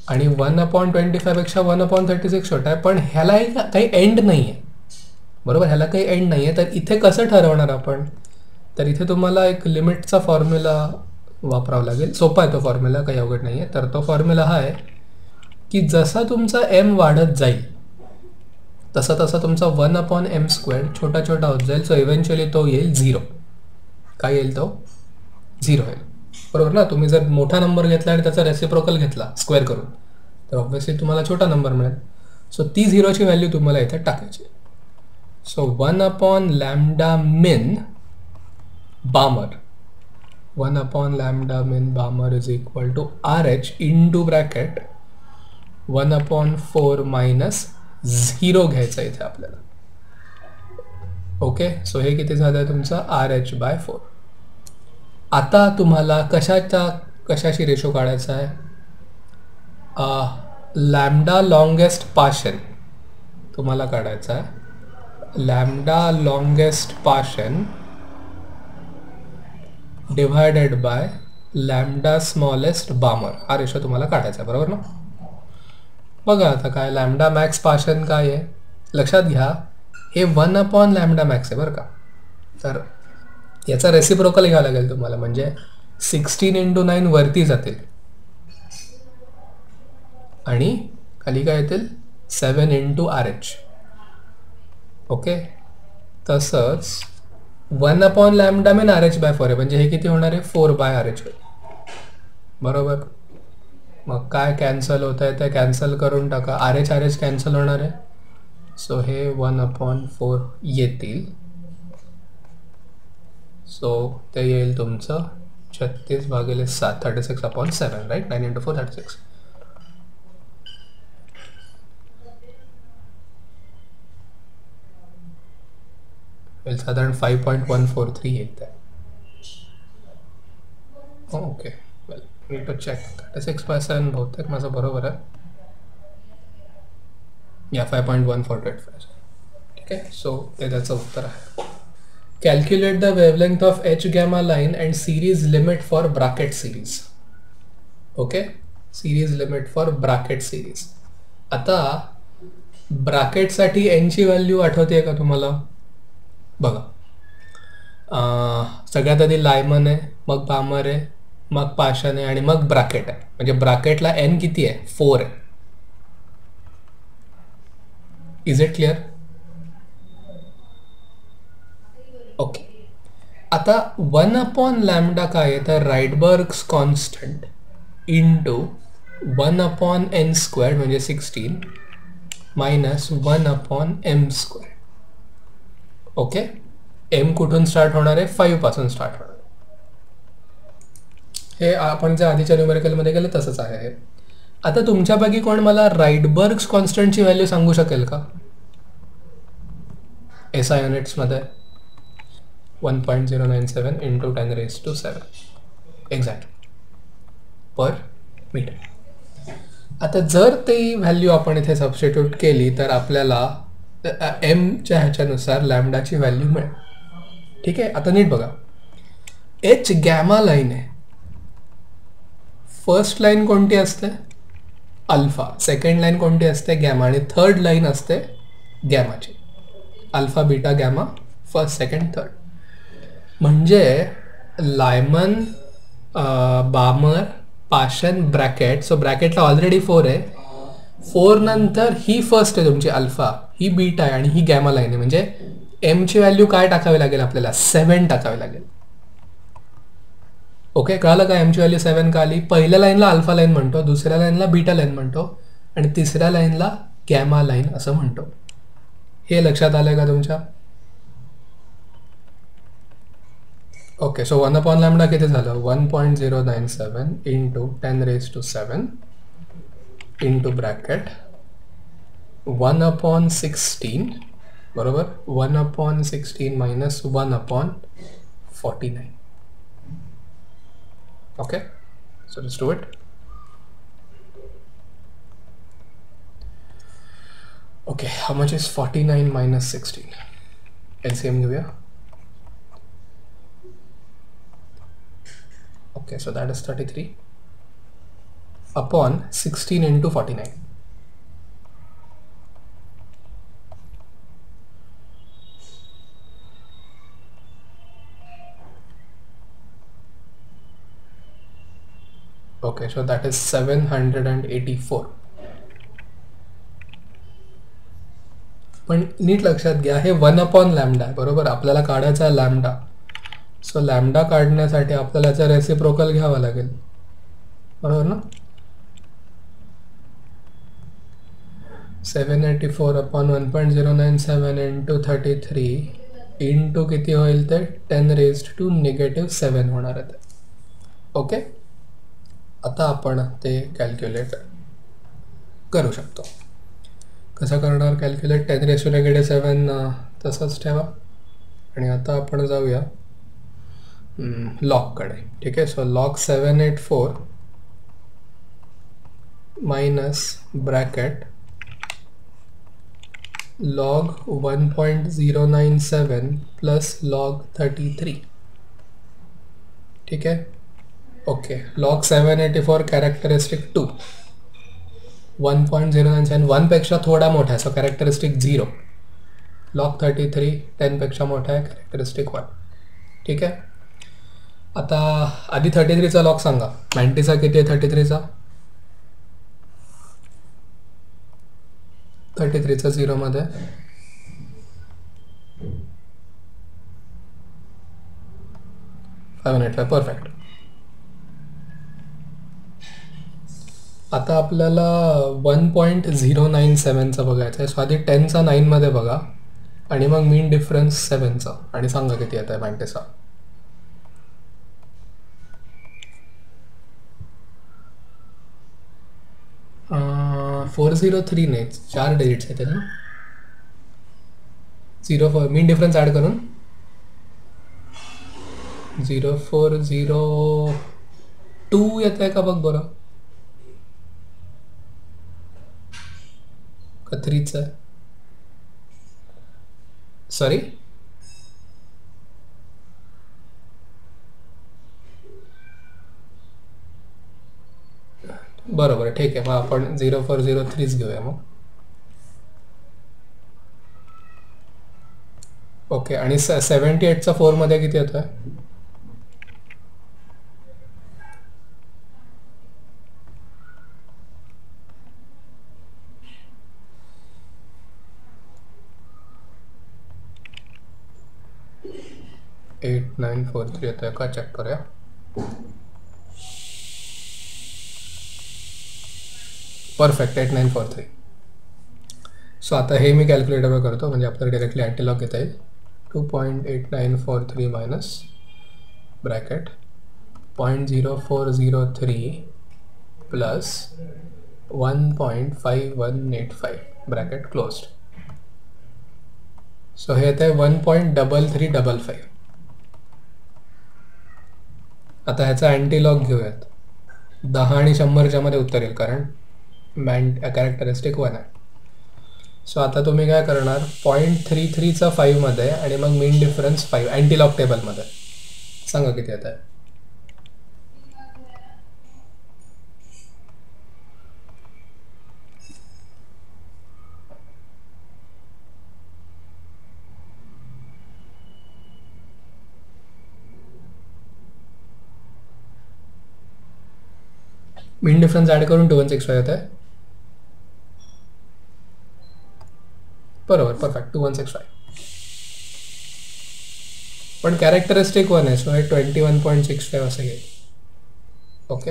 आणि 1/25 पेक्षा 1/36 छोटा आहे. पण ह्याला काही एंड नाही आहे, बरोबर. ह्याला काही एंड नाही आहे. तर इथे कसं ठरवणार आपण, तर इथे तुम्हाला एक लिमिटचा फॉर्म्युला वापरावा लागेल. सोपा आहे तो फॉर्म्युला, काही अवघड नाही आहे. तर तो फॉर्म्युला हा आहे की जसा तुमचा m वाढत जाईल तसा तसा तुमचा 1/m² छोटा छोटा होत जाईल. सो इव्हेंच्युअली तो येईल 0. काय येईल, तो 0 येईल, बरोबर ना. तुम्ही जर मोठा नंबर घेतला आणि त्याचा रेसिप्रोकल घेतला स्क्वेअर करून तर ऑब्व्हियसली तुम्हाला छोटा नंबर मिळेल. सो ती 0ची व्हॅल्यू तुम्हाला इथे टाकायची. So 1/λmin Balmer, 1/λmin Balmer is equal to RH into bracket 1/4 minus 0 घ्यायचा इथे आपल्याला. ओके, सो हे किती झालं तुमचं RH/4. आता तुम्हाला कशाशी रेशो काढायचा आहे, लॅम्डा लॉंगेस्ट पाशन तुम्हाला काढायचा आहे. Lambda longest Paschen divided by lambda smallest Balmer, हा रेशो तुम्हाला काढायचा आहे, बरोबर ना. बघा आता काय लॅम्डा मॅक्स पाशन काय आहे, लक्षात घ्या हे 1/λ मॅक्स आहे बरं का. तर याचा रेसिप्रोकल घ्यावा लागेल तुम्हाला, म्हणजे 16 × 9 वरती जातील आणि खाली काय येतील 7 × RH. ओके, तसंच 1/λmin RH/4 आहे, म्हणजे हे किती होणार आहे 4/RH होईल, बरोबर. मग काय कॅन्सल होत आहे ते कॅन्सल करून टाका, RH कॅन्सल होणार आहे. सो हे 1/4 येतील. सो ते येईल तुमचं 36/7, 36/7, राईट. 9 × 4 36. साधारण 5.143 येईल ते. Okay, we'll need to check. 36/7 बहुतेक माझं बरोबर आहे. या 5.1485. ठीक आहे, सो ते त्याचं उत्तर आहे. Calculate the wavelength of H gamma line and series limit for bracket series. Okay, series limit for bracket series. आता ब्रॅकेटसाठी n ची व्हॅल्यू आठवते का तुम्हाला, बघा. सगळ्यात आधी लायमन आहे, मग बामर आहे, मग पाशन आहे आणि मग ब्रॅकेट आहे. म्हणजे ब्रॅकेटला n किती आहे 4 आहे. Is it clear. ओके, आता 1/λ काय आहे तर राइडबर्ग्स कॉन्स्टंट इंटू 1/n² म्हणजे 16 मायनस 1/m². ओके, m कुठून स्टार्ट होणार आहे 5 पासून स्टार्ट होणार आहे. हे आपण ज्या आधीच्या न्यूमेरिकलमध्ये केलं तसंच आहे. आता तुमच्यापैकी कोण मला राइडबर्ग्स कॉन्स्टंटची व्हॅल्यू सांगू शकेल का SI युनिट्समध्ये. 1.097 × 10⁻⁷ एक्झॅक्ट पर मीटर. आता जर ती व्हॅल्यू आपण इथे सबस्टिट्यूट केली तर आपल्याला mच्या ह्याच्यानुसार लॅम्डाची व्हॅल्यू मिळेल. ठीक आहे, आता नीट बघा. H गॅमा लाईन आहे. फर्स्ट लाईन कोणती असते अल्फा, सेकंड लाईन कोणती असते गॅमा आणि थर्ड लाईन असते गॅमाची. Alpha beta gamma first second third. म्हणजे Lyman Balmer Paschen Brackett. So ब्रॅकेटला ऑलरेडी 4 आहे. 4 नंतर ही फर्स्ट आहे तुमची अल्फा, ही बीटा आहे आणि ही गॅमा लाईन आहे. म्हणजे एमची व्हॅल्यू काय टाकावी लागेल आपल्याला 7 टाकावी लागेल. ओके, कळालं का? एमची व्हॅल्यू 7 का आली? पहिल्या लाईनला अल्फा लाईन म्हणतो, दुसऱ्या लाईनला बीटा लाईन म्हणतो आणि तिसऱ्या लाईनला गॅमा लाईन असं म्हणतो. हे लक्षात आलंय का तुमच्या? ओके, सो 1/λ किती झालं? 1.097 इंटू 10⁻⁷ इंटू ब्रॅकेट 1/16, बरोबर? 1/16 minus 1/49. Okay, so let's do it. Okay, how much is 49 minus 16? LCM give here. Okay, so that is 33 upon 16 into 49. Okay, so that is 784. पण नीट लक्षात घ्या, हे 1/λ आहे, बरोबर? आपल्याला काढायचा आहे लॅम्डा. सो लॅम्डा काढण्यासाठी आपल्याला याचा रेसिप्रोकल घ्यावा लागेल, बरोबर ना? 784 अपॉन 1.097 इंटू 33 इंटू किती होईल ते? 10⁻⁷ होणार आहे. ओके, आता आपण ते कॅल्क्युलेट करू शकतो. कसं करणार कॅल्क्युलेट? 10⁻⁷ तसंच ठेवा आणि आता आपण जाऊया लॉगकडे. ठीक आहे, so log 784 minus bracket log 1.097 plus log 33. ठीक आहे, ओके. लॉग 784 कॅरेक्टरिस्टिक 2, 1.097 1 पेक्षा थोडा मोठा आहे, सो कॅरेक्टरिस्टिक 0. लॉग 33 10 पेक्षा मोठा आहे, कॅरेक्टरिस्टिक 1. ठीक आहे, आता आधी 33चा लॉग सांगा. 90चा किती आहे? 33चा 0 मध्ये 585. परफेक्ट. आता आपल्याला 1.097चा बघायचा आहे. सो आधी 10चा 9 मध्ये बघा आणि मग मीन डिफरन्स 7चा आणि सांगा किती येत आहे 90चा. अ 403 नाही, 4 डिजिट्स आहेत ना. 04 मीन डिफरन्स ॲड करून 0402 येत आहे का बघ बरं, का 3च आहे? सॉरी, बरोबर. ठीक आहे, मग आपण 0403च घेऊया मग. ओके, आणि 78चा 4 मध्ये किती येतोय? एट 943 येतोय का? चेक करूया. परफेक्ट, 8943. सो आता हे मी कॅल्क्युलेटरवर करतो म्हणजे आपल्याला डायरेक्टली अँटीलॉग घेता येईल. 2.8943 minus bracket 0.0403 plus 1.5185 bracket closed. So हे येत आहे 1.3355. आता ह्याचा अँटीलॉग घेऊयात. 10 आणि 100च्या मध्ये उत्तर येईल कारण कॅरेक्टरिस्टिक 1 आहे. सो आता तुम्ही काय करणार? 0.33चा 5 मध्ये आणि मग मीन डिफरन्स 5 अँटीलॉग टेबलमध्ये सांगा किती येत आहे. मीन डिफरन्स ॲड करून 2165 येत आहे. बरोबर, परफेक्ट, 2165. पण कॅरेक्टरिस्टिक 1 आहे, सो हे 21.65 असं येईल. Okay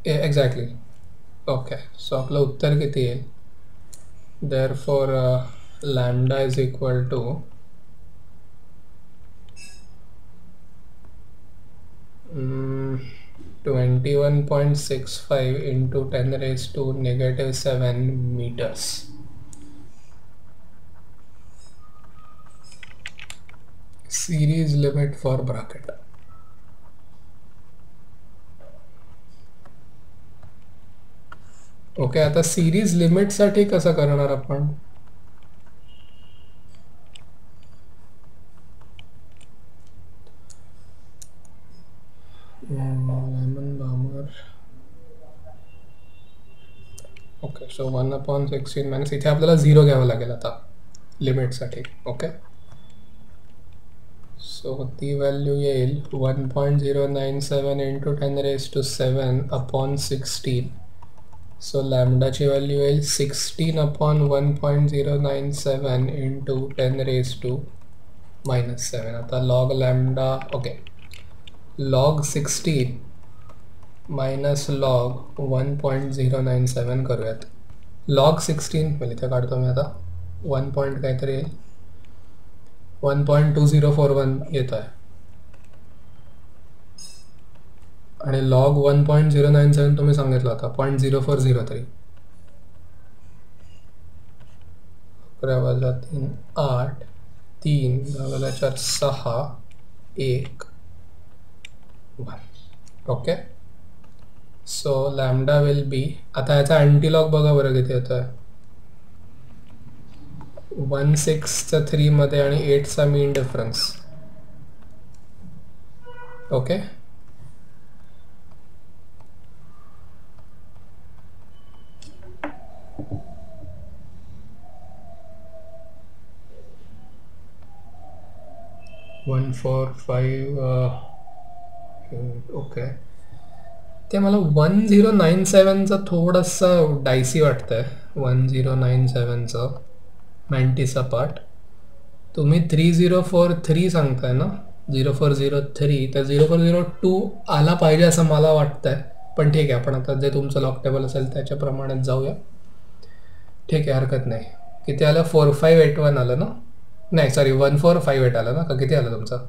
exactly. ओके सो आपलं उत्तर किती येईल? Therefore lambda is equal to 21.65 into 10 raised to -7 meters. Series limit for bracket. Okay आता सिरीज लिमिट साठी कसं करणार आपण? ओके सो 1/16 मायनस इथे आपल्याला 0 घ्यावं लागेल आता लिमिटसाठी. ओके सो ती व्हॅल्यू येईल 1.097 इंटू 10 raised to 7/16. सो लॅम्डाची व्हॅल्यू येईल 16/1.097 इंटू 10 raised to -7. आता log lambda okay log 16 minus log 1.097 करूयात. लॉग 16 म्हणजे इथे काढतो मी आता 1 पॉईंट काहीतरी येईल 1.2041 येत आहे आणि लॉग 1.097 तुम्ही सांगितलं होता 0.0403. 11 वजा 3 8 3 भागाला 4 6 1 1. Okay so lambda will be आता याचा अँटीलॉग बघा बरं किती येतो आहे 1/6चा 3 मध्ये आणि 8चा मीन डिफरन्स. ओके ओके ते मला 1097चं थोडंसं डायसी वाटतंय. 1097चं मॅन्टिसा पार्ट तुम्ही 3043 सांगताय ना 0403 तर 0402 आला पाहिजे असं मला वाटतंय. पण ठीक आहे आपण आता जे तुमचं लॉक टेबल असेल त्याच्याप्रमाणेच जाऊया. ठीक आहे हरकत नाही. किती आलं 4581 आलं ना? नाही सॉरी 1458 आलं ना का किती आलं तुमचं?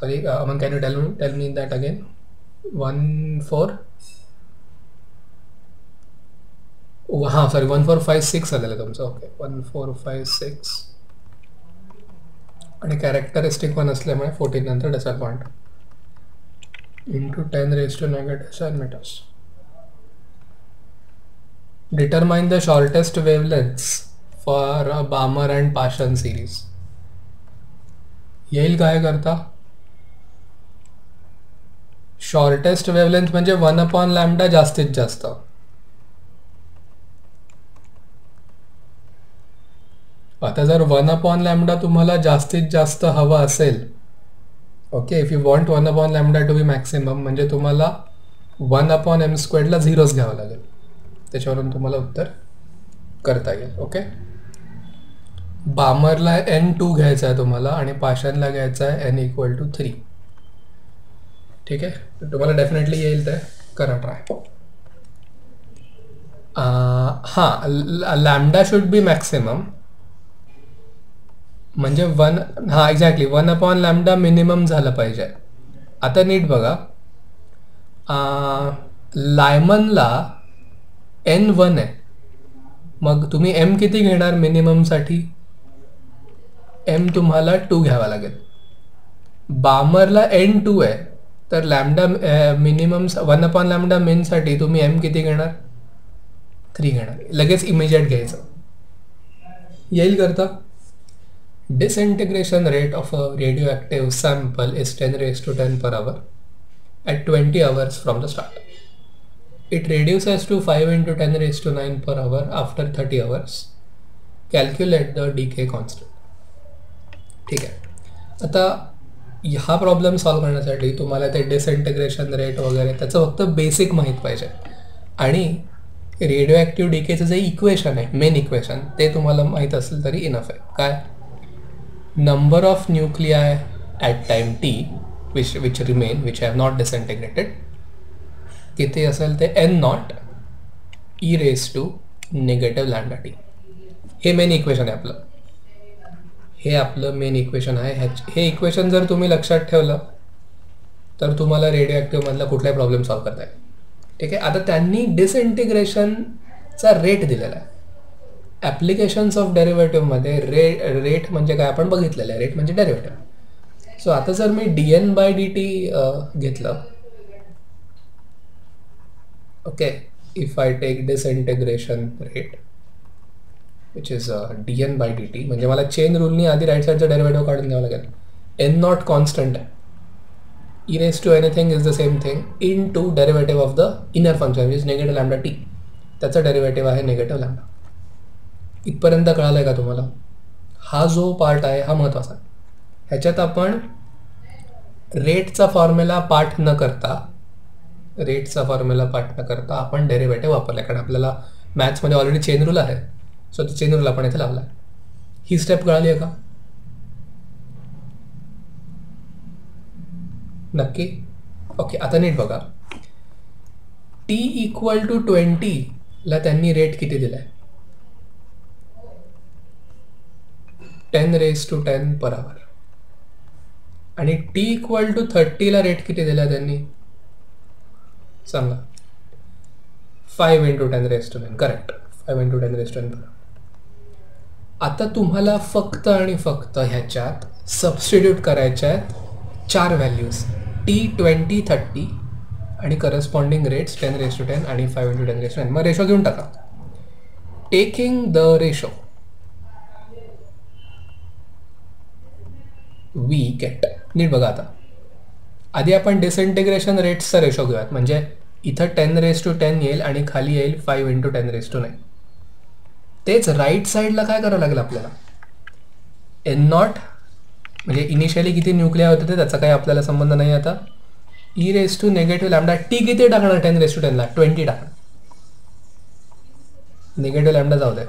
Sorry Aman can you tell me that again. 1456 आलेलं तुमचं. ओके 1456 आणि कॅरेक्टरिस्टिक 1 असल्यामुळे 14 नंतर decimal point into 10 raised to -7 meters. Determine the shortest wavelengths for a Balmer and Paschen series. येईल काय करता? शॉर्टेस्ट वेवलेंथ म्हणजे 1/λ जास्तीत जास्त. आता जर 1/λ तुम्हाला जास्तीत जास्त हवा असेल okay if you want 1/λ to be maximum म्हणजे तुम्हाला 1/m² ला 0च घ्यावं लागेल. त्याच्यावरून तुम्हाला उत्तर करता येईल. ओके बामरला n2 घ्यायचा आहे तुम्हाला आणि पाशनला घ्यायचा आहे n=3. ठीक आहे तुम्हाला डेफिनेटली येईल ते करा ट्राय. हां लॅम्डा शुड बी मॅक्सिमम म्हणजे हां एक्झॅक्टली 1/λ मिनिमम झालं पाहिजे. आता नीट बघा लायमनला n1 आहे मग तुम्ही m किती घेणार मिनिममसाठी? m तुम्हाला 2 घ्यावा लागेल. बामरला n2 आहे तर लॅम्डा मिनिमम 1/λ मिनसाठी तुम्ही m किती घेणार? 3 घेणार. लगेच इमिजिएट घ्यायचं. येईल करता. Disintegration rate of a radioactive sample is 10 raised to 10 per hour at 20 hours from the start. It reduces to 5 into 10 raised to 9 per hour after 30 hours. Calculate the decay constant. ठीक आहे. आता हा problem solve करण्यासाठी तुम्हाला ते डिसइंटिग्रेशन rate वगैरे त्याचं फक्त बेसिक माहीत पाहिजे आणि रेडिओ ॲक्टिव्ह डिकेचं जे इक्वेशन आहे मेन इक्वेशन ते तुम्हाला माहीत असेल तरी इनफ आहे. काय? Number of nuclei at time t which remain which have not disintegrated किती असेल ते N not e raise to negative lambda t. हे मेन इक्वेशन आहे आपलं. हे आपलं मेन इक्वेशन आहे. हे इक्वेशन जर तुम्ही लक्षात ठेवलं तर तुम्हाला रेडिओ कुठलाही प्रॉब्लेम सॉल्व्ह करता येईल. ठीक आहे. आता त्यांनी डिसइंटिग्रेशनचा रेट दिलेला आहे. ॲप्लिकेशन्स ऑफ डेरिव्हेटिव्हमध्ये रेट म्हणजे काय आपण बघितलेलं आहे. रेट म्हणजे डेरिव्हेटिव्ह. सो आता जर मी dn/dt घेतलं, okay, if I take disintegration rate which is dn/dt, म्हणजे मला चेन रूलनी आधी राईट साईडचा डेरिव्हेटिव्ह काढून द्यावं लागेल. एन नॉट कॉन्स्टंट आहे. e raised to anything is the same thing into derivative of the inner function which is negative lambda t. त्याचा derivative आहे नेगेटिव्ह लॅम्डा. इथपर्यंत कळालं आहे का तुम्हाला? हा जो पार्ट आहे हा महत्त्वाचा आहे. ह्याच्यात आपण रेटचा फॉर्म्युला पाठ न करता आपण डेरिव्हेटिव्ह वापरला, कारण आपल्याला मॅथ्समध्ये ऑलरेडी चेन रूल आहे. सो तो चेन रूल आपण इथे लावला आहे. ही स्टेप कळाली आहे का? नक्की? ओके. आता नीट बघा. t = 20 ला त्यांनी रेट किती दिलाय? 10⁻10 per hour. आणि t = 30 ला रेट किती दिला त्यांनी? सांगा. 5 × 10⁻9. करेक्ट. 5 × 10⁻10 per hour. आता तुम्हाला फक्त आणि फक्त ह्याच्यात सबस्टिट्यूट करायच्या आहेत 4 व्हॅल्यूज, t, 20, 30 आणि करस्पॉन्डिंग रेट्स 10⁻10 आणि 5 × 10⁻9. मग रेशो घेऊन टाका. Taking the ratio we get. नीट बघा. आता आधी आपण डिसइंटिग्रेशन रेट्सचा रेशो घेऊयात. म्हणजे इथं 10⁻10 येईल आणि खाली येईल 5 × 10⁻9. तेच राईट साईडला काय करावं लागेल आपल्याला? एन नॉट म्हणजे इनिशियली किती न्यूक्लिया होते ते त्याचा काही आपल्याला संबंध नाही. आता e raise to negative lambda t किती टाकणार? 10⁻10 ला 20 टाकणार. नेगेटिव्ह लॅम्डा जाऊ दे.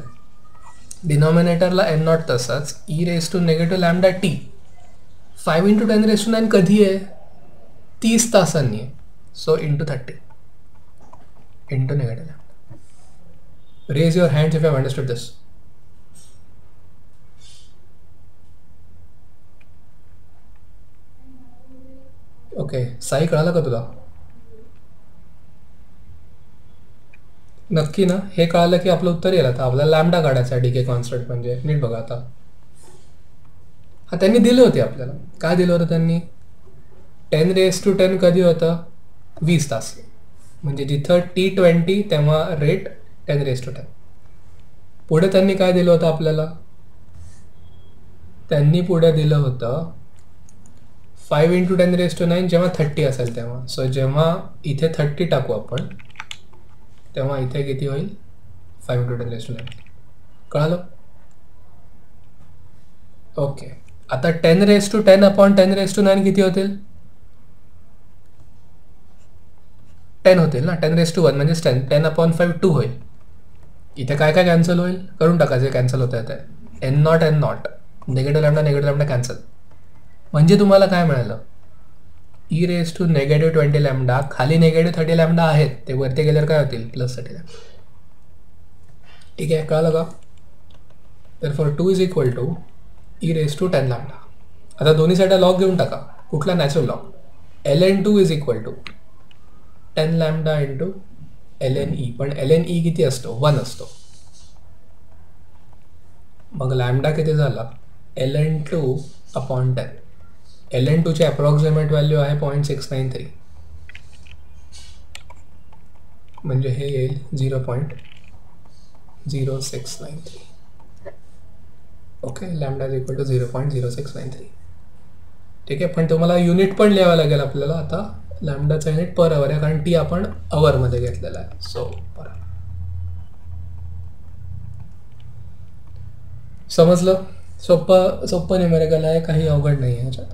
डिनॉमिनेटरला एन नॉट तसंच. E raise to negative lambda t 5 × 10⁻9 कधी आहे? 30 तासांनी आहे. So × 30 × negative lambda. Raise your hands if you have understood this. ओके. साई कळालं का तुला? नक्की ना? हे कळालं की आपलं उत्तर येईल. आता आपल्याला लॅम्डा काढायचा डीके कॉन्स्टंट. म्हणजे नीट बघा. आता हा त्यांनी दिले होते आपल्याला. काय दिलं होतं त्यांनी? 10⁻10 कधी होतं? 20 तास. म्हणजे जिथं t 20 तेव्हा रेट 10⁻10. पुढे त्यांनी काय दिलं होतं आपल्याला? त्यांनी पुढे दिलं होतं 5 × 10⁻9 जेव्हा 30 असेल तेव्हा. सो जेव्हा इथे 30 टाकू आपण तेव्हा इथे किती होईल? 5 × 10⁻9. कळालं? ओके. आता 10⁻10/10⁻9 किती होतील? 10 होतील ना. 10⁻1 म्हणजेच 10/5 2 होईल. इथे काय काय कॅन्सल होईल? करून टाका जे कॅन्सल होतं आहे. N not negative lambda cancel. म्हणजे तुम्हाला काय मिळालं? ई रेस टू -20 लॅम्डा खाली -30 लॅम्डा आहेत, ते वरती गेल्यावर काय होतील? +30 लॅम्डा. ठीक आहे. कळालं का? तर for 2 = e raise to 10 lambda. आता दोन्ही साईडला लॉग घेऊन टाका. कुठला? Natural log. ln2 = 10 lambda × ln e. पण ln e किती असतो? 1 असतो. मग लॅम्डा किती झाला? ln2/10. ln2 ची अप्रॉक्सिमेट व्हॅल्यू आहे 0.693. म्हणजे हे येईल 0.0693. ओके. लॅम्डा = 0.0693. ठीक आहे. पण तुम्हाला युनिट पण लिहावं लागेल आपल्याला. आता लॅम्डाचा युनिट पर आवर आहे, कारण टी आपण आवरमध्ये घेतलेला आहे. So per hour. समजलं? सोपं न्यूमेरिकल आहे, काही अवघड नाही आहे ह्याच्यात.